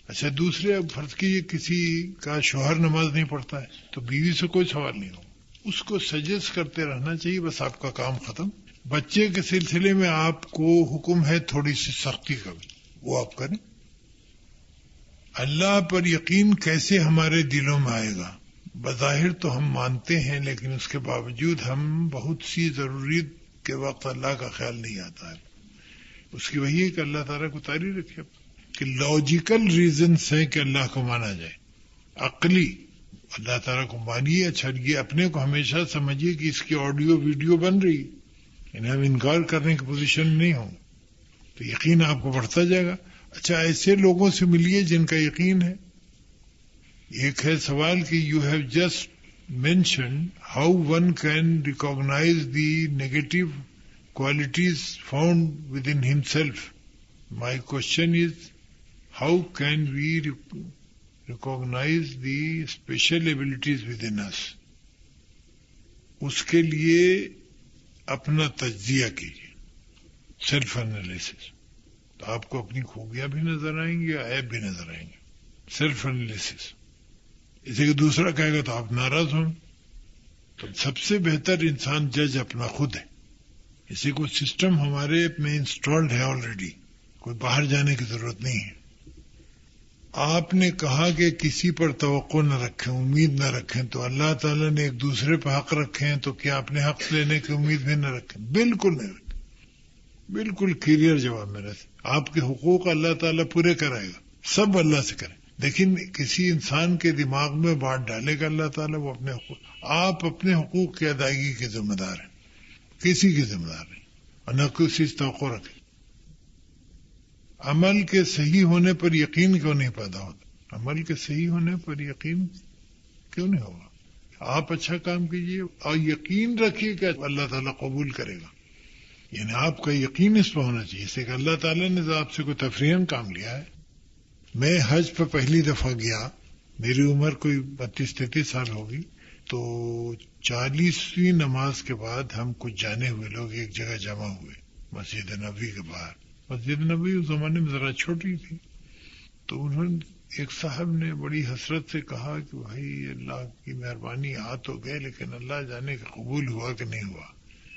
اچھا، دوسرے اب فرض کیجیے کسی کا شوہر نماز نہیں پڑھتا ہے تو بیوی سے کوئی سوال نہیں ہو، اس کو سجیسٹ کرتے رہنا چاہیے، بس آپ کا کام ختم. بچے کے سلسلے میں آپ کو حکم ہے تھوڑی سی سختی کا، وہ آپ کریں. اللہ پر یقین کیسے ہمارے دلوں میں آئے گا؟ بظاہر تو ہم مانتے ہیں، لیکن اس کے باوجود ہم بہت سی ضروریت کے وقت اللہ کا خیال نہیں آتا ہے. اس کی وہی ہے کہ اللہ تعالیٰ کو طاری رکھے کہ لاجیکل ریزنس ہیں کہ اللہ کو مانا جائے. عقلی اللہ تعالیٰ کو مانیے. اچھا، یہ اپنے کو ہمیشہ سمجھیے کہ اس کی آڈیو ویڈیو بن رہی، یعنی ہم انکار کرنے کی پوزیشن نہیں ہوں، تو یقین آپ کو بڑھتا جائے گا. اچھا، ایسے لوگوں سے ملیے جن کا یقین ہے. ایک ہے سوال کہ you have just mentioned how one can recognise the negative qualities found within himself. My question is, how can we recognize the special abilities within us? اس کے لیے اپنا تجزیہ کیجیے، سیلف انالیسس. تو آپ کو اپنی خوبیاں بھی نظر آئیں گی، عیب بھی نظر آئیں گے. Self analysis. اسے کہ دوسرا کہے گا تو آپ ناراض ہوں. تو سب سے بہتر انسان جج اپنا خود ہے. اسی کو سسٹم ہمارے میں انسٹالڈ ہے آلریڈی، کوئی باہر جانے کی ضرورت نہیں ہے. آپ نے کہا کہ کسی پر توقع نہ رکھیں، امید نہ رکھیں، تو اللہ تعالیٰ نے ایک دوسرے پہ حق رکھے ہیں، تو کیا اپنے حق لینے کی امید بھی نہ رکھیں؟ بالکل نہیں رکھیں. بالکل کلیئر جواب میرا سے. آپ کے حقوق اللہ تعالیٰ پورے کرائے گا، سب اللہ سے کریں. لیکن کسی انسان کے دماغ میں بات ڈالے گا اللہ تعالیٰ وہ اپنے حقوق. آپ اپنے حقوق کی ادائیگی کے ذمہ دار ہیں، کسی کی ذمہ دار نہیں، اور نہ کسی سے توقع رکھیں. عمل کے صحیح ہونے پر یقین کیوں نہیں پیدا ہوتا؟ عمل کے صحیح ہونے پر یقین کیوں نہیں ہوگا؟ آپ اچھا کام کیجئے اور یقین رکھیے کہ اللہ تعالیٰ قبول کرے گا. یعنی آپ کا یقین اس پہ ہونا چاہیے جیسے کہ اللہ تعالیٰ نے آپ سے کوئی تفریحاً کام لیا ہے. میں حج پہ پہلی دفعہ گیا، میری عمر کوئی 32-33 سال ہوگی، تو 40ویں نماز کے بعد ہم کچھ جانے ہوئے لوگ ایک جگہ جمع ہوئے مسجد نبوی کے باہر. مسجد نبوی اس زمانے میں ذرا چھوٹی تھی، تو انہوں نے ایک صاحب نے بڑی حسرت سے کہا کہ بھائی اللہ کی مہربانی آ تو گئے، لیکن اللہ جانے کہ قبول ہوا کہ نہیں ہوا.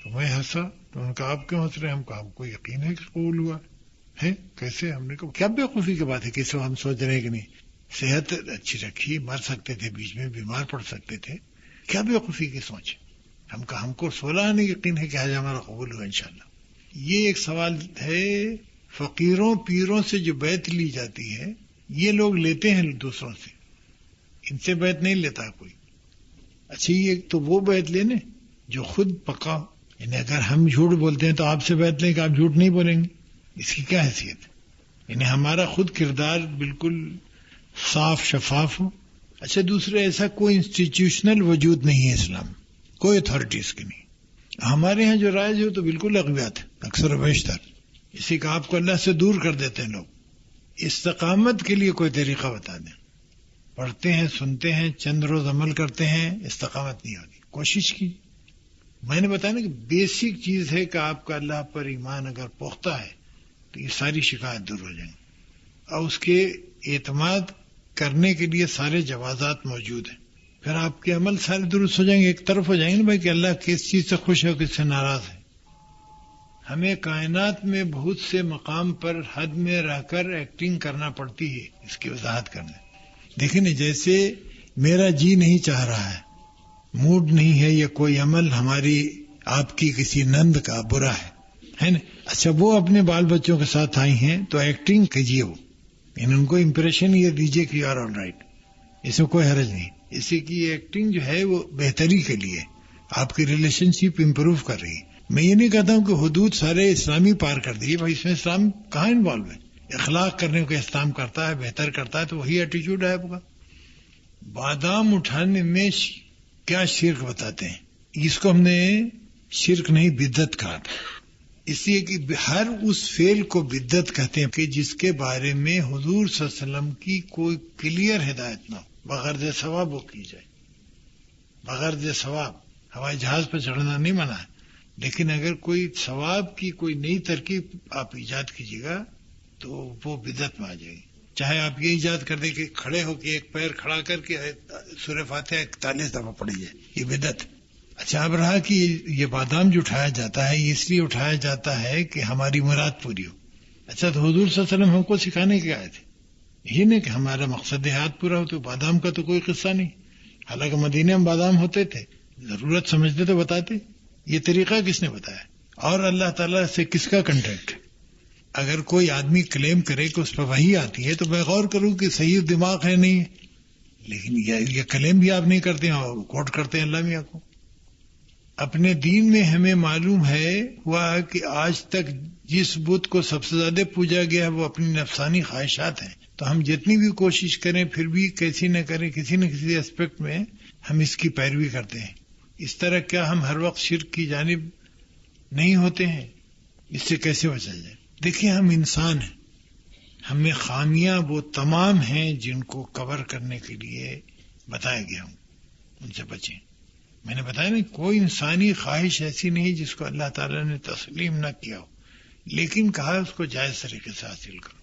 تو میں ہنسا، تو انہوں نے کہا آپ کیوں ہنس رہے ہیں؟ ہم کہا ہم کو یقین ہے کہ قبول ہوا ہے. کیسے؟ ہم نے کہا کیا بیوقوفی کی بات ہے، کیسے ہم سوچ رہے ہیں کہ نہیں، صحت اچھی رکھی، مر سکتے تھے، بیچ میں بیمار پڑ سکتے تھے، کیا بیوقوفی کی سوچ. ہم کہا ہم کو 16 آنے یقین ہے کہ آج ہمارا قبول ہوا انشاءاللہ. یہ ایک سوال ہے، فقیروں پیروں سے جو بیعت لی جاتی ہے یہ لوگ لیتے ہیں دوسروں سے، ان سے بیعت نہیں لیتا کوئی. اچھا یہ تو وہ بیعت لینے جو خود پکا، یعنی اگر ہم جھوٹ بولتے ہیں تو آپ سے بیعت لیں کہ آپ جھوٹ نہیں بولیں گے، اس کی کیا حیثیت ہے؟ یعنی ہمارا خود کردار بالکل صاف شفاف ہو. اچھا دوسرے ایسا کوئی انسٹیٹیوشنل وجود نہیں ہے اسلام، کوئی اتھارٹیز کی نہیں. ہمارے ہاں جو رائج ہو تو بالکل اغویات ہے اکثر و بیشتر، اسی کا آپ کو اللہ سے دور کر دیتے ہیں لوگ. استقامت کے لیے کوئی طریقہ بتا دیں. پڑھتے ہیں، سنتے ہیں، چند روز عمل کرتے ہیں، استقامت نہیں ہوتی. کوشش کی. میں نے بتایا نا کہ بیسک چیز ہے کہ آپ کا اللہ پر ایمان اگر پختہ ہے تو یہ ساری شکایت دور ہو جائیں گی، اور اس کے اعتماد کرنے کے لیے سارے جوازات موجود ہیں. پھر آپ کے عمل سارے درست ہو جائیں گے، ایک طرف ہو جائیں گے نا بھائی کہ اللہ کس چیز سے خوش ہے اور کس سے ناراض ہے. ہمیں کائنات میں بہت سے مقام پر حد میں رہ کر ایکٹنگ کرنا پڑتی ہے، اس کی وضاحت کرنا. دیکھیں نا، جیسے میرا جی نہیں چاہ رہا ہے، موڈ نہیں ہے، یا کوئی عمل ہماری آپ کی کسی نند کا برا ہے نا. اچھا وہ اپنے بال بچوں کے ساتھ آئی ہیں تو ایکٹنگ کیجیے، وہ یعنی ان کو امپریشن یہ دیجیے کہ یو آر آل رائٹ، اس میں کوئی حرج نہیں. اسی کی ایکٹنگ جو ہے وہ بہتری کے لیے، آپ کی ریلیشن شپ امپروو کر رہی ہے. میں یہ نہیں کہتا ہوں کہ حدود سارے اسلامی پار کر دیے، بھائی اس میں اسلام کہاں انوالو ہے؟ اخلاق کرنے کو اسلام کرتا ہے، بہتر کرتا ہے، تو وہی ایٹیچیوڈ ہے آپ کا. بادام اٹھانے میں کیا شرک بتاتے ہیں، اس کو ہم نے شرک نہیں بدعت کہا تھا، اس لیے کہ ہر اس فعل کو بدعت کہتے ہیں کہ جس کے بارے میں حضور صلی اللہ علیہ وسلم کی کوئی کلیئر ہدایت نہ ہو، بغرض ثواب وہ کی جائے. بغرض ثواب ہوائی جہاز پر چڑھنا نہیں منع ہے، لیکن اگر کوئی ثواب کی کوئی نئی ترکیب آپ ایجاد کیجیے گا تو وہ بدعت میں آ جائے گی. چاہے آپ یہ ایجاد کر دیں کہ کھڑے ہو کے ایک پیر کھڑا کر کے سورہ فاتحہ 41 دفعہ پڑھی جائے، یہ بدعت. اچھا اب رہا کہ یہ بادام جو اٹھایا جاتا ہے یہ اس لیے اٹھایا جاتا ہے کہ ہماری مراد پوری ہو. اچھا تو حضور صلی اللہ علیہ وسلم ہم کو سکھانے کے آئے تھے، یہ نہیں کہ ہمارا مقصد حیات پورا ہو. تو بادام کا تو کوئی قصہ نہیں، حالانکہ مدینے میں بادام ہوتے تھے، ضرورت سمجھتے تو بتاتے. یہ طریقہ کس نے بتایا؟ اور اللہ تعالیٰ سے کس کا کنٹیکٹ؟ اگر کوئی آدمی کلیم کرے کہ اس پہ وحی آتی ہے تو میں غور کروں کہ صحیح دماغ ہے نہیں ہے، لیکن یہ کلیم بھی آپ نہیں کرتے ہیں اور کوٹ کرتے ہیں اللہ میاں کو. اپنے دین میں ہمیں معلوم ہے ہوا کہ آج تک جس بت کو سب سے زیادہ پوجا گیا ہے وہ اپنی نفسانی خواہشات ہیں. تو ہم جتنی بھی کوشش کریں پھر بھی کیسی نہ کریں، کسی نہ کسی اسپیکٹ میں ہم اس کی پیروی کرتے ہیں. اس طرح کیا ہم ہر وقت شرک کی جانب نہیں ہوتے ہیں؟ اس سے کیسے بچا جائے؟ دیکھیں ہم انسان ہیں، ہمیں خامیاں وہ تمام ہیں جن کو کور کرنے کے لیے بتایا گیا ہوں، ان سے بچیں. میں نے بتایا نا کوئی انسانی خواہش ایسی نہیں جس کو اللہ تعالیٰ نے تسلیم نہ کیا ہو، لیکن کہا اس کو جائز طریقے سے حاصل کرو.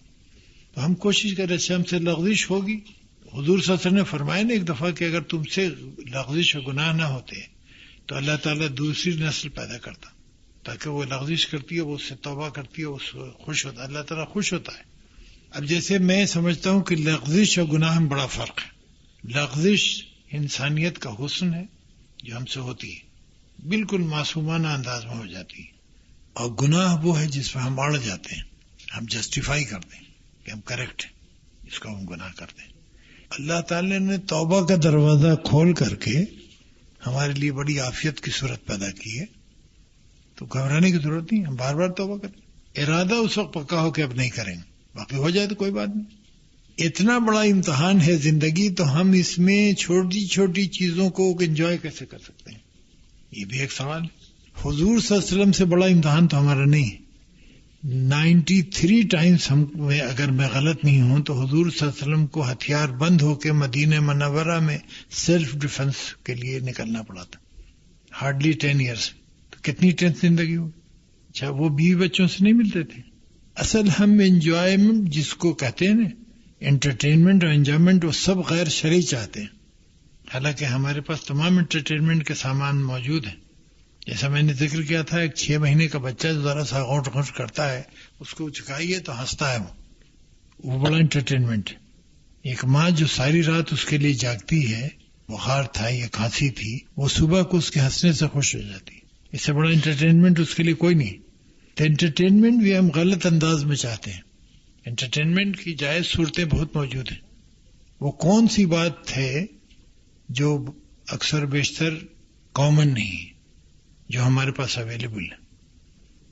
تو ہم کوشش کریں سے ہم سے لغزش ہوگی. حضور صلی اللہ علیہ وسلم نے فرمایا نا ایک دفعہ کہ اگر تم سے لغزش و گناہ نہ ہوتے تو اللہ تعالیٰ دوسری نسل پیدا کرتا تاکہ وہ لغزش کرتی ہے، وہ اس سے توبہ کرتی ہے، اس سے خوش ہوتا ہے، اللہ تعالیٰ خوش ہوتا ہے. اب جیسے میں سمجھتا ہوں کہ لغزش اور گناہ میں بڑا فرق ہے. لغزش انسانیت کا حسن ہے جو ہم سے ہوتی ہے، بالکل معصومانہ انداز میں ہو جاتی ہے، اور گناہ وہ ہے جس میں ہم اڑ جاتے ہیں، ہم جسٹیفائی کرتے ہیں کہ ہم کریکٹ ہیں، اس کو ہم گناہ کرتے ہیں. اللہ تعالی نے توبہ کا دروازہ کھول کر کے ہمارے لیے بڑی عافیت کی صورت پیدا کی ہے، تو گھبرانے کی ضرورت نہیں، ہم بار بار توبہ کریں. ارادہ اس وقت پکا ہو کہ اب نہیں کریں گے، باقی ہو جائے تو کوئی بات نہیں. اتنا بڑا امتحان ہے زندگی، تو ہم اس میں چھوٹی چھوٹی چیزوں کو انجوائے کیسے کر سکتے ہیں، یہ بھی ایک سوال ہے. حضور صلی اللہ علیہ وسلم سے بڑا امتحان تو ہمارا نہیں ہے. 93 ٹائمز اگر میں غلط نہیں ہوں تو حضور صلی اللہ علیہ وسلم کو ہتھیار بند ہو کے مدینہ منورہ میں سیلف ڈیفنس کے لیے نکلنا پڑا تھا. Hardly 10 years. تو کتنی ٹینس زندگی ہوئی. اچھا وہ بیوی بچوں سے نہیں ملتے تھے. اصل ہم انجوائمنٹ جس کو کہتے ہیں نا، انٹرٹینمنٹ اور انجوائمنٹ، وہ سب غیر شرعی چاہتے ہیں، حالانکہ ہمارے پاس تمام انٹرٹینمنٹ کے سامان موجود ہیں. جیسا میں نے ذکر کیا تھا، ایک 6 مہینے کا بچہ جو ذرا سا غوٹ غوٹ کرتا ہے، اس کو چکائیے تو ہنستا ہے، وہ بڑا انٹرٹینمنٹ ہے. ایک ماں جو ساری رات اس کے لیے جاگتی ہے، بخار تھا یا کھانسی تھی، وہ صبح کو اس کے ہنسنے سے خوش ہو جاتی ہے. اس سے بڑا انٹرٹینمنٹ اس کے لیے کوئی نہیں. تو انٹرٹینمنٹ بھی ہم غلط انداز میں چاہتے ہیں. انٹرٹینمنٹ کی جائز صورتیں بہت موجود ہیں. وہ کون سی بات ہے جو اکثر بیشتر کامن نہیں ہے، جو ہمارے پاس اویلیبل ہے؟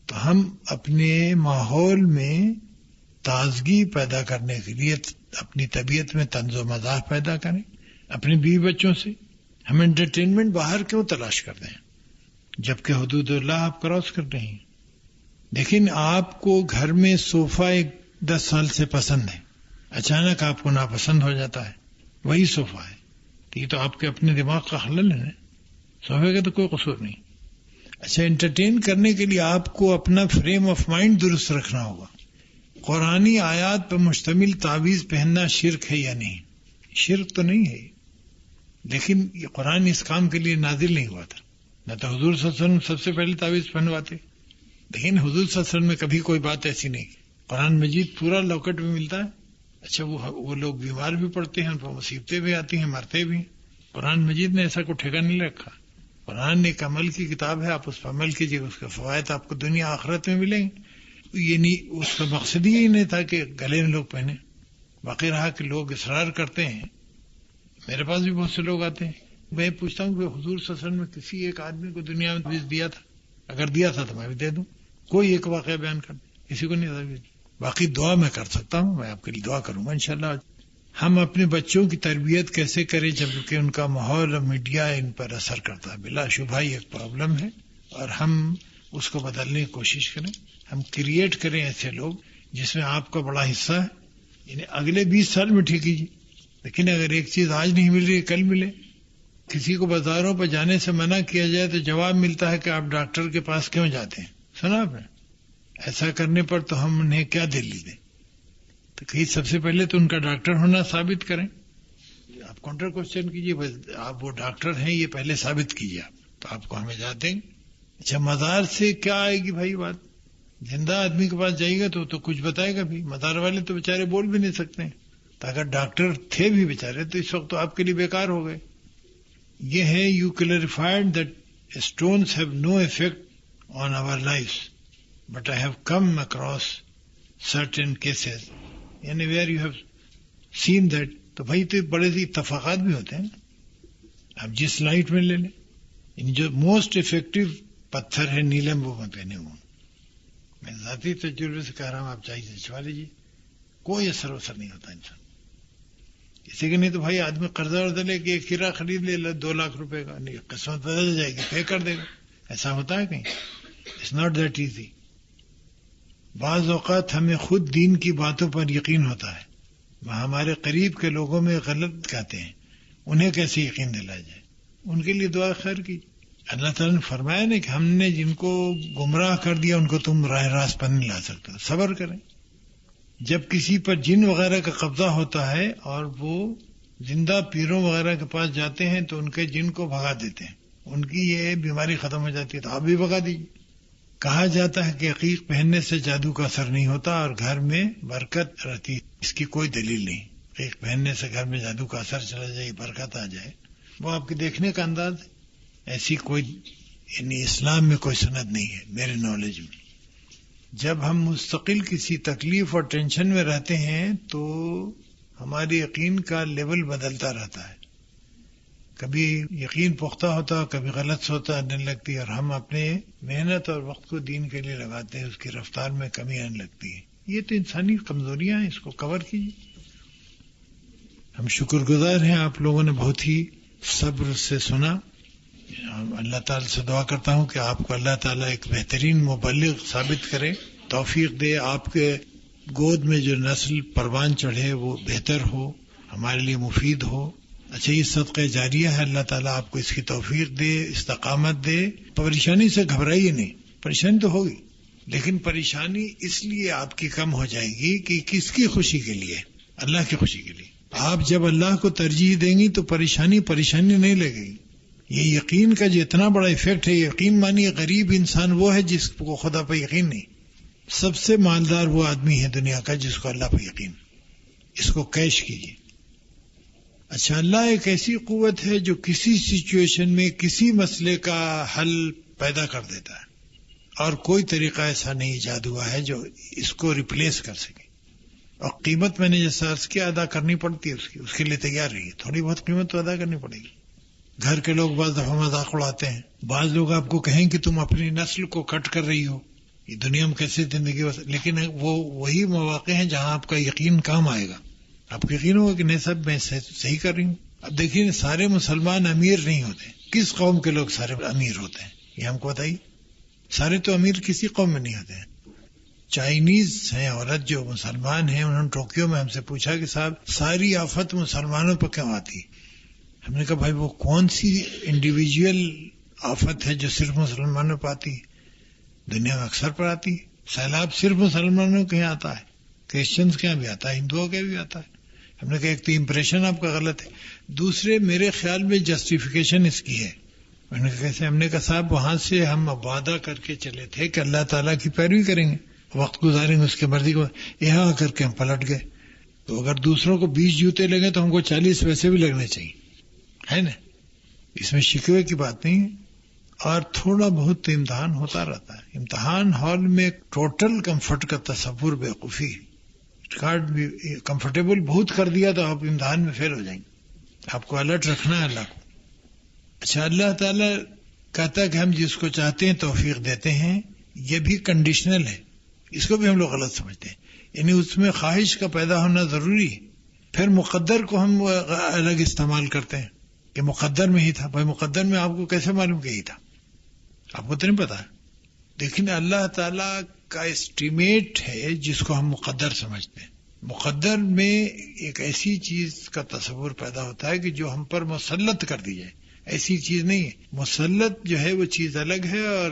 تو ہم اپنے ماحول میں تازگی پیدا کرنے کے لیے اپنی طبیعت میں طنز و مزاح پیدا کریں اپنے بیوی بچوں سے. ہم انٹرٹینمنٹ باہر کیوں تلاش کرتے ہیں جبکہ حدود اللہ آپ کراس کر رہے ہیں؟ لیکن آپ کو گھر میں صوفہ 10 سال سے پسند ہے، اچانک آپ کو ناپسند ہو جاتا ہے، وہی صوفہ ہے، تو یہ تو آپ کے اپنے دماغ کا خلل ہے. صوفے کا تو کوئی قصور نہیں. اچھا، انٹرٹین کرنے کے لیے آپ کو اپنا فریم آف مائنڈ درست رکھنا ہوگا. قرآنی آیات پر مشتمل تعویذ پہننا شرک ہے یا نہیں؟ شرک تو نہیں ہے، لیکن یہ قرآن اس کام کے لیے نازل نہیں ہوا تھا. نہ تو حضور صلی اللہ علیہ وسلم سب سے پہلے تعویذ پہنواتے، لیکن حضور صلی اللہ علیہ وسلم میں کبھی کوئی بات ایسی نہیں. قرآن مجید پورا لوکٹ میں ملتا ہے. اچھا، وہ لوگ بیمار بھی پڑتے ہیں، ان پر مصیبتیں بھی آتی ہیں، مرتے بھی ہیں. قرآن مجید نے ایسا کوئی ٹھیکہ نہیں رکھا. قرآن ایک عمل کی کتاب ہے، آپ اس پر عمل کیجیے، اس کے فوائد آپ کو دنیا آخرت میں ملیں گے. یہ نہیں، اس کا مقصد ہی نہیں تھا کہ گلے میں لوگ پہنے. باقی رہا کہ لوگ اصرار کرتے ہیں. میرے پاس بھی بہت سے لوگ آتے ہیں، میں پوچھتا ہوں کہ حضور صلی اللہ علیہ وسلم نے کسی ایک آدمی کو دنیا میں تعویذ دیا تھا؟ اگر دیا تھا تو میں بھی دے دوں. کوئی ایک واقعہ بیان کر دیں، کسی کو نہیں تعویذ. باقی دعا میں کر سکتا ہوں، میں آپ کے لیے دعا کروں گا انشاءاللہ. ہم اپنے بچوں کی تربیت کیسے کریں جبکہ ان کا ماحول اور میڈیا ان پر اثر کرتا ہے؟ بلا شبہ یہ ایک پرابلم ہے، اور ہم اس کو بدلنے کی کوشش کریں. ہم کریٹ کریں ایسے لوگ جس میں آپ کا بڑا حصہ ہے. یعنی اگلے 20 سال میں ٹھیک کیجیے، لیکن اگر ایک چیز آج نہیں مل رہی کل ملے. کسی کو بازاروں پر جانے سے منع کیا جائے تو جواب ملتا ہے کہ آپ ڈاکٹر کے پاس کیوں جاتے ہیں؟ سنا آپ نے؟ ایسا کرنے پر تو ہم انہیں کیا دلیل دیں؟ تو کہیں سب سے پہلے تو ان کا ڈاکٹر ہونا ثابت کریں. آپ کاؤنٹر کوشچن کیجیے، آپ وہ ڈاکٹر ہیں یہ پہلے ثابت کیجیے آپ، تو آپ کو ہمیں جا دیں گے. اچھا، مزار سے کیا آئے گی بھائی بات؟ زندہ آدمی کے پاس جائے گا تو کچھ بتائے گا بھی. مزار والے تو بیچارے بول بھی نہیں سکتے ہیں، تو اگر ڈاکٹر تھے بھی بیچارے تو اس وقت تو آپ کے لیے بیکار ہو گئے. یہ ہے you clarified that stones have no effect on our life but I have come across certain cases, یعنی where you have seen that. تو بھائی تو بڑے سے اتفاقات بھی ہوتے ہیں. آپ جس لائٹ میں لے لیں، یعنی جو موسٹ افیکٹو پتھر ہے نیلم وہ میں پہنے ہوں. میں ذاتی تجربے سے کہہ رہا ہوں، آپ چاہیے چھوا لیجیے، کوئی اثر نہیں ہوتا انسان. اسی کے نہیں تو بھائی آدمی قرضہ ورضہ لے کے ایک ہیرا خرید لے 2 لاکھ روپے کا، نہیں قسمت بدل جائے گی، پے کر دے گا. ایسا ہوتا ہے کہیں؟ It's not that easy. بعض اوقات ہمیں خود دین کی باتوں پر یقین ہوتا ہے، ہمارے قریب کے لوگوں میں غلط کہتے ہیں، انہیں کیسے یقین دلایا جائے؟ ان کے لیے دعا خیر کی. اللہ تعالیٰ نے فرمایا نا کہ ہم نے جن کو گمراہ کر دیا ان کو تم راہ راست پر نہیں لا سکتے. صبر کریں. جب کسی پر جن وغیرہ کا قبضہ ہوتا ہے اور وہ زندہ پیروں وغیرہ کے پاس جاتے ہیں تو ان کے جن کو بھگا دیتے ہیں، ان کی یہ بیماری ختم ہو جاتی ہے، تو آپ بھی بھگا دیجیے. کہا جاتا ہے کہ عقیق پہننے سے جادو کا اثر نہیں ہوتا اور گھر میں برکت رہتی ہے. اس کی کوئی دلیل نہیں. ایک پہننے سے گھر میں جادو کا اثر چلا جائے، برکت آ جائے، وہ آپ کے دیکھنے کا انداز ہے. ایسی کوئی یعنی اسلام میں کوئی سند نہیں ہے میرے نالج میں. جب ہم مستقل کسی تکلیف اور ٹینشن میں رہتے ہیں تو ہماری یقین کا لیول بدلتا رہتا ہے. کبھی یقین پختہ ہوتا، کبھی غلط سوچا آنے لگتی، اور ہم اپنے محنت اور وقت کو دین کے لیے لگاتے ہیں، اس کی رفتار میں کمی آنے لگتی ہے. یہ تو انسانی کمزوریاں ہیں، اس کو کور کیجیے. ہم شکر گزار ہیں، آپ لوگوں نے بہت ہی صبر سے سنا. اللہ تعالیٰ سے دعا کرتا ہوں کہ آپ کو اللہ تعالیٰ ایک بہترین مبلغ ثابت کرے، توفیق دے. آپ کے گود میں جو نسل پروان چڑھے وہ بہتر ہو، ہمارے لیے مفید ہو. اچھا، یہ صدقہ جاریہ ہے. اللہ تعالیٰ آپ کو اس کی توفیق دے، استقامت دے. پریشانی سے گھبرائیے نہیں، پریشانی تو ہوگی، لیکن پریشانی اس لیے آپ کی کم ہو جائے گی کہ کس کی خوشی کے لیے؟ اللہ کی خوشی کے لیے. آپ جب اللہ کو ترجیح دیں گی تو پریشانی نہیں لگے گی. یہ یقین کا جو اتنا بڑا ایفیکٹ ہے، یقین مانی غریب انسان وہ ہے جس کو خدا پہ یقین نہیں. سب سے مالدار وہ آدمی ہے دنیا کا جس کو اللہ پہ یقین. اس کو کیش کیجیے. اچھا، اللہ ایک ایسی قوت ہے جو کسی سچویشن میں کسی مسئلے کا حل پیدا کر دیتا ہے، اور کوئی طریقہ ایسا نہیں ایجاد ہوا ہے جو اس کو ریپلیس کر سکے. اور قیمت میں نے جیسا عرض کیا ادا کرنی پڑتی ہے، اس کے لیے تیار رہیے. تھوڑی بہت قیمت تو ادا کرنی پڑے گی. گھر کے لوگ بعض دفعہ مذاق اڑاتے ہیں. بعض لوگ آپ کو کہیں کہ تم اپنی نسل کو کٹ کر رہی ہو، یہ دنیا میں کیسے زندگی ہو. لیکن وہ وہی مواقع ہیں جہاں آپ کا یقین کام آئے گا. آپ کو یقین ہوگا کہ نہیں صاحب میں صحیح کر رہی ہوں. اب دیکھیے، سارے مسلمان امیر نہیں ہوتے. کس قوم کے لوگ سارے امیر ہوتے ہیں یہ ہم کو بتائیے. سارے تو امیر کسی قوم میں نہیں ہوتے ہیں. چائنیز ہیں عورت جو مسلمان ہیں، انہوں نے ٹوکیو میں ہم سے پوچھا کہ صاحب ساری آفت مسلمانوں پہ کیوں آتی؟ ہم نے کہا بھائی وہ کون سی انڈیویجول آفت ہے جو صرف مسلمانوں پہ آتی؟ دنیا میں اکثر پر آتی. سیلاب صرف مسلمانوں کے یہاں آتا ہے، کرسچنز کے یہاں بھی آتا ہے، ہندوؤں کے بھی آتا ہے. ہم نے کہا ایک تو امپریشن آپ کا غلط ہے، دوسرے میرے خیال میں جسٹیفیکیشن اس کی ہے. میں نے کہا کیسے؟ ہم نے کہا صاحب وہاں سے ہم وعدہ کر کے چلے تھے کہ اللہ تعالیٰ کی پیروی کریں گے، وقت گزاریں گے اس کی مرضی کو. یہاں آ کر کے ہم پلٹ گئے. تو اگر دوسروں کو 20 جوتے لگے تو ہم کو 40 ویسے بھی لگنے چاہیے، ہے نا؟ اس میں شکوے کی بات نہیں ہے. اور تھوڑا بہت امتحان ہوتا رہتا ہے. امتحان ہال میں ٹوٹل کمفرٹ کا تصور بیوقوفی. ریکارڈ بھی کمفرٹیبل بہت کر دیا تو آپ امتحان میں فیل ہو جائیں گے. آپ کو الرٹ رکھنا ہے اللہ کو. اچھا، اللہ تعالیٰ کہتا ہے کہ ہم جس کو چاہتے ہیں توفیق دیتے ہیں. یہ بھی کنڈیشنل ہے، اس کو بھی ہم لوگ غلط سمجھتے ہیں. یعنی اس میں خواہش کا پیدا ہونا ضروری ہے. پھر مقدر کو ہم الگ استعمال کرتے ہیں کہ مقدر میں ہی تھا. بھائی مقدر میں آپ کو کیسے معلوم کہ یہی تھا؟ آپ کو تو نہیں پتا. لیکن اللہ تعالیٰ کا اسٹیمیٹ ہے جس کو ہم مقدر سمجھتے ہیں. مقدر میں ایک ایسی چیز کا تصور پیدا ہوتا ہے کہ جو ہم پر مسلط کر دی جائے. ایسی چیز نہیں ہے. مسلط جو ہے وہ چیز الگ ہے، اور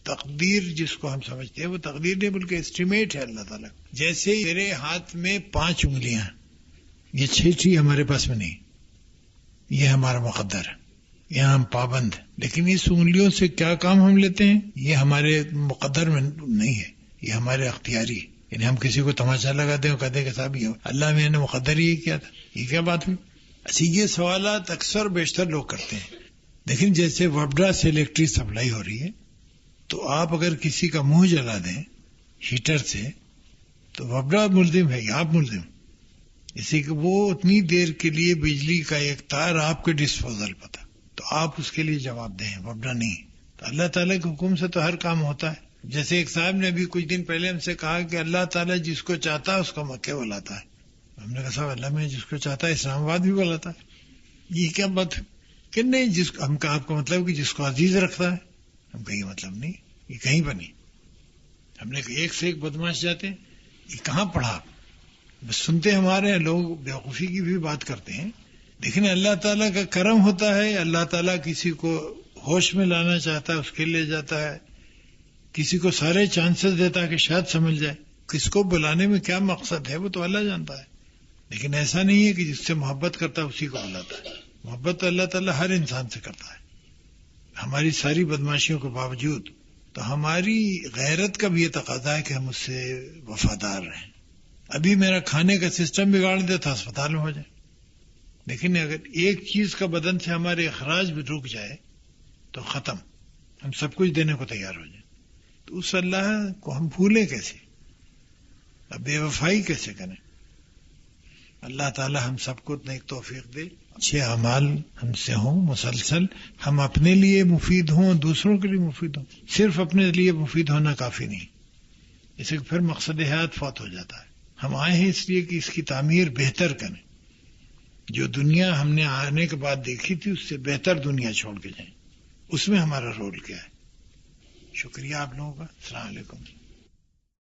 تقدیر جس کو ہم سمجھتے ہیں وہ تقدیر نہیں بلکہ اسٹیمیٹ ہے اللہ تعالیٰ. جیسے میرے ہاتھ میں 5 انگلیاں، یہ 6 ہمارے پاس میں نہیں، یہ ہمارا مقدر ہے. یہاں ہم پابند ہیں، لیکن اس انگلیوں سے کیا کام ہم لیتے ہیں یہ ہمارے مقدر میں نہیں ہے، یہ ہمارے اختیاری ہے. یعنی ہم کسی کو تماشا لگاتے ہیں اور کہتے ہیں کہ صاحب یہ اللہ میں نے مقدر ہی کیا تھا. یہ کیا بات ہوئی؟ اچھا، یہ سوالات اکثر بیشتر لوگ کرتے ہیں. لیکن جیسے وبڈا سے الیکٹرک سپلائی ہو رہی ہے، تو آپ اگر کسی کا منہ جلا دیں ہیٹر سے تو وبڈا ملزم ہے یا آپ ملزم؟ اسی کہ وہ اتنی دیر کے لیے بجلی کا ایک تار آپ کے ڈسپوزل پتا تو آپ اس کے لیے جواب دیں، وبڈا نہیں. تو اللہ تعالیٰ کے حکم سے تو ہر کام ہوتا ہے. جیسے ایک صاحب نے ابھی کچھ دن پہلے ہم سے کہا کہ اللہ تعالیٰ جس کو چاہتا ہے اس کو مکے بلاتا ہے. ہم نے کہا صاحب اللہ میں جس کو چاہتا ہے اسلام آباد بھی بلاتا ہے. یہ کیا بات ہے کہ نہیں؟ جس کو ہم کہا آپ کا مطلب کہ جس کو عزیز رکھتا ہے. ہم کہیں مطلب نہیں، یہ کہیں پر نہیں. ہم نے کہا ایک سے ایک بدماش جاتے ہیں. یہ کہاں پڑھا؟ بس سنتے ہمارے ہیں لوگ، بیوقوفی کی بھی بات کرتے ہیں. لیکن اللہ تعالیٰ کا کرم ہوتا ہے. اللہ تعالیٰ کسی کو ہوش میں لانا چاہتا ہے اس کے لے جاتا ہے، کسی کو سارے چانسز دیتا ہے کہ شاید سمجھ جائے. کس کو بلانے میں کیا مقصد ہے وہ تو اللہ جانتا ہے. لیکن ایسا نہیں ہے کہ جس سے محبت کرتا ہے اسی کو بلاتا ہے. محبت تو اللہ تعالیٰ ہر انسان سے کرتا ہے. ہماری ساری بدماشیوں کے باوجود تو ہماری غیرت کا بھی یہ تقاضا ہے کہ ہم اس سے وفادار رہیں. ابھی میرا کھانے کا سسٹم بگاڑ دے تو ہسپتال میں ہو جائے. لیکن اگر ایک چیز کا بدن سے ہمارے اخراج بھی رک جائے تو ختم، ہم سب کچھ دینے کو تیار ہو جائیں. تو اس اللہ کو ہم بھولیں کیسے، اب بے وفائی کیسے کریں؟ اللہ تعالی ہم سب کو نیک توفیق دے، اچھے اعمال ہم سے ہوں مسلسل، ہم اپنے لیے مفید ہوں، دوسروں کے لیے مفید ہوں. صرف اپنے لیے مفید ہونا کافی نہیں، اسے پھر مقصد حیات فوت ہو جاتا ہے. ہم آئے ہیں اس لیے کہ اس کی تعمیر بہتر کریں، جو دنیا ہم نے آنے کے بعد دیکھی تھی اس سے بہتر دنیا چھوڑ کے جائیں. اس میں ہمارا رول کیا ہے؟ شکریہ آپ لوگوں کا. السلام علیکم.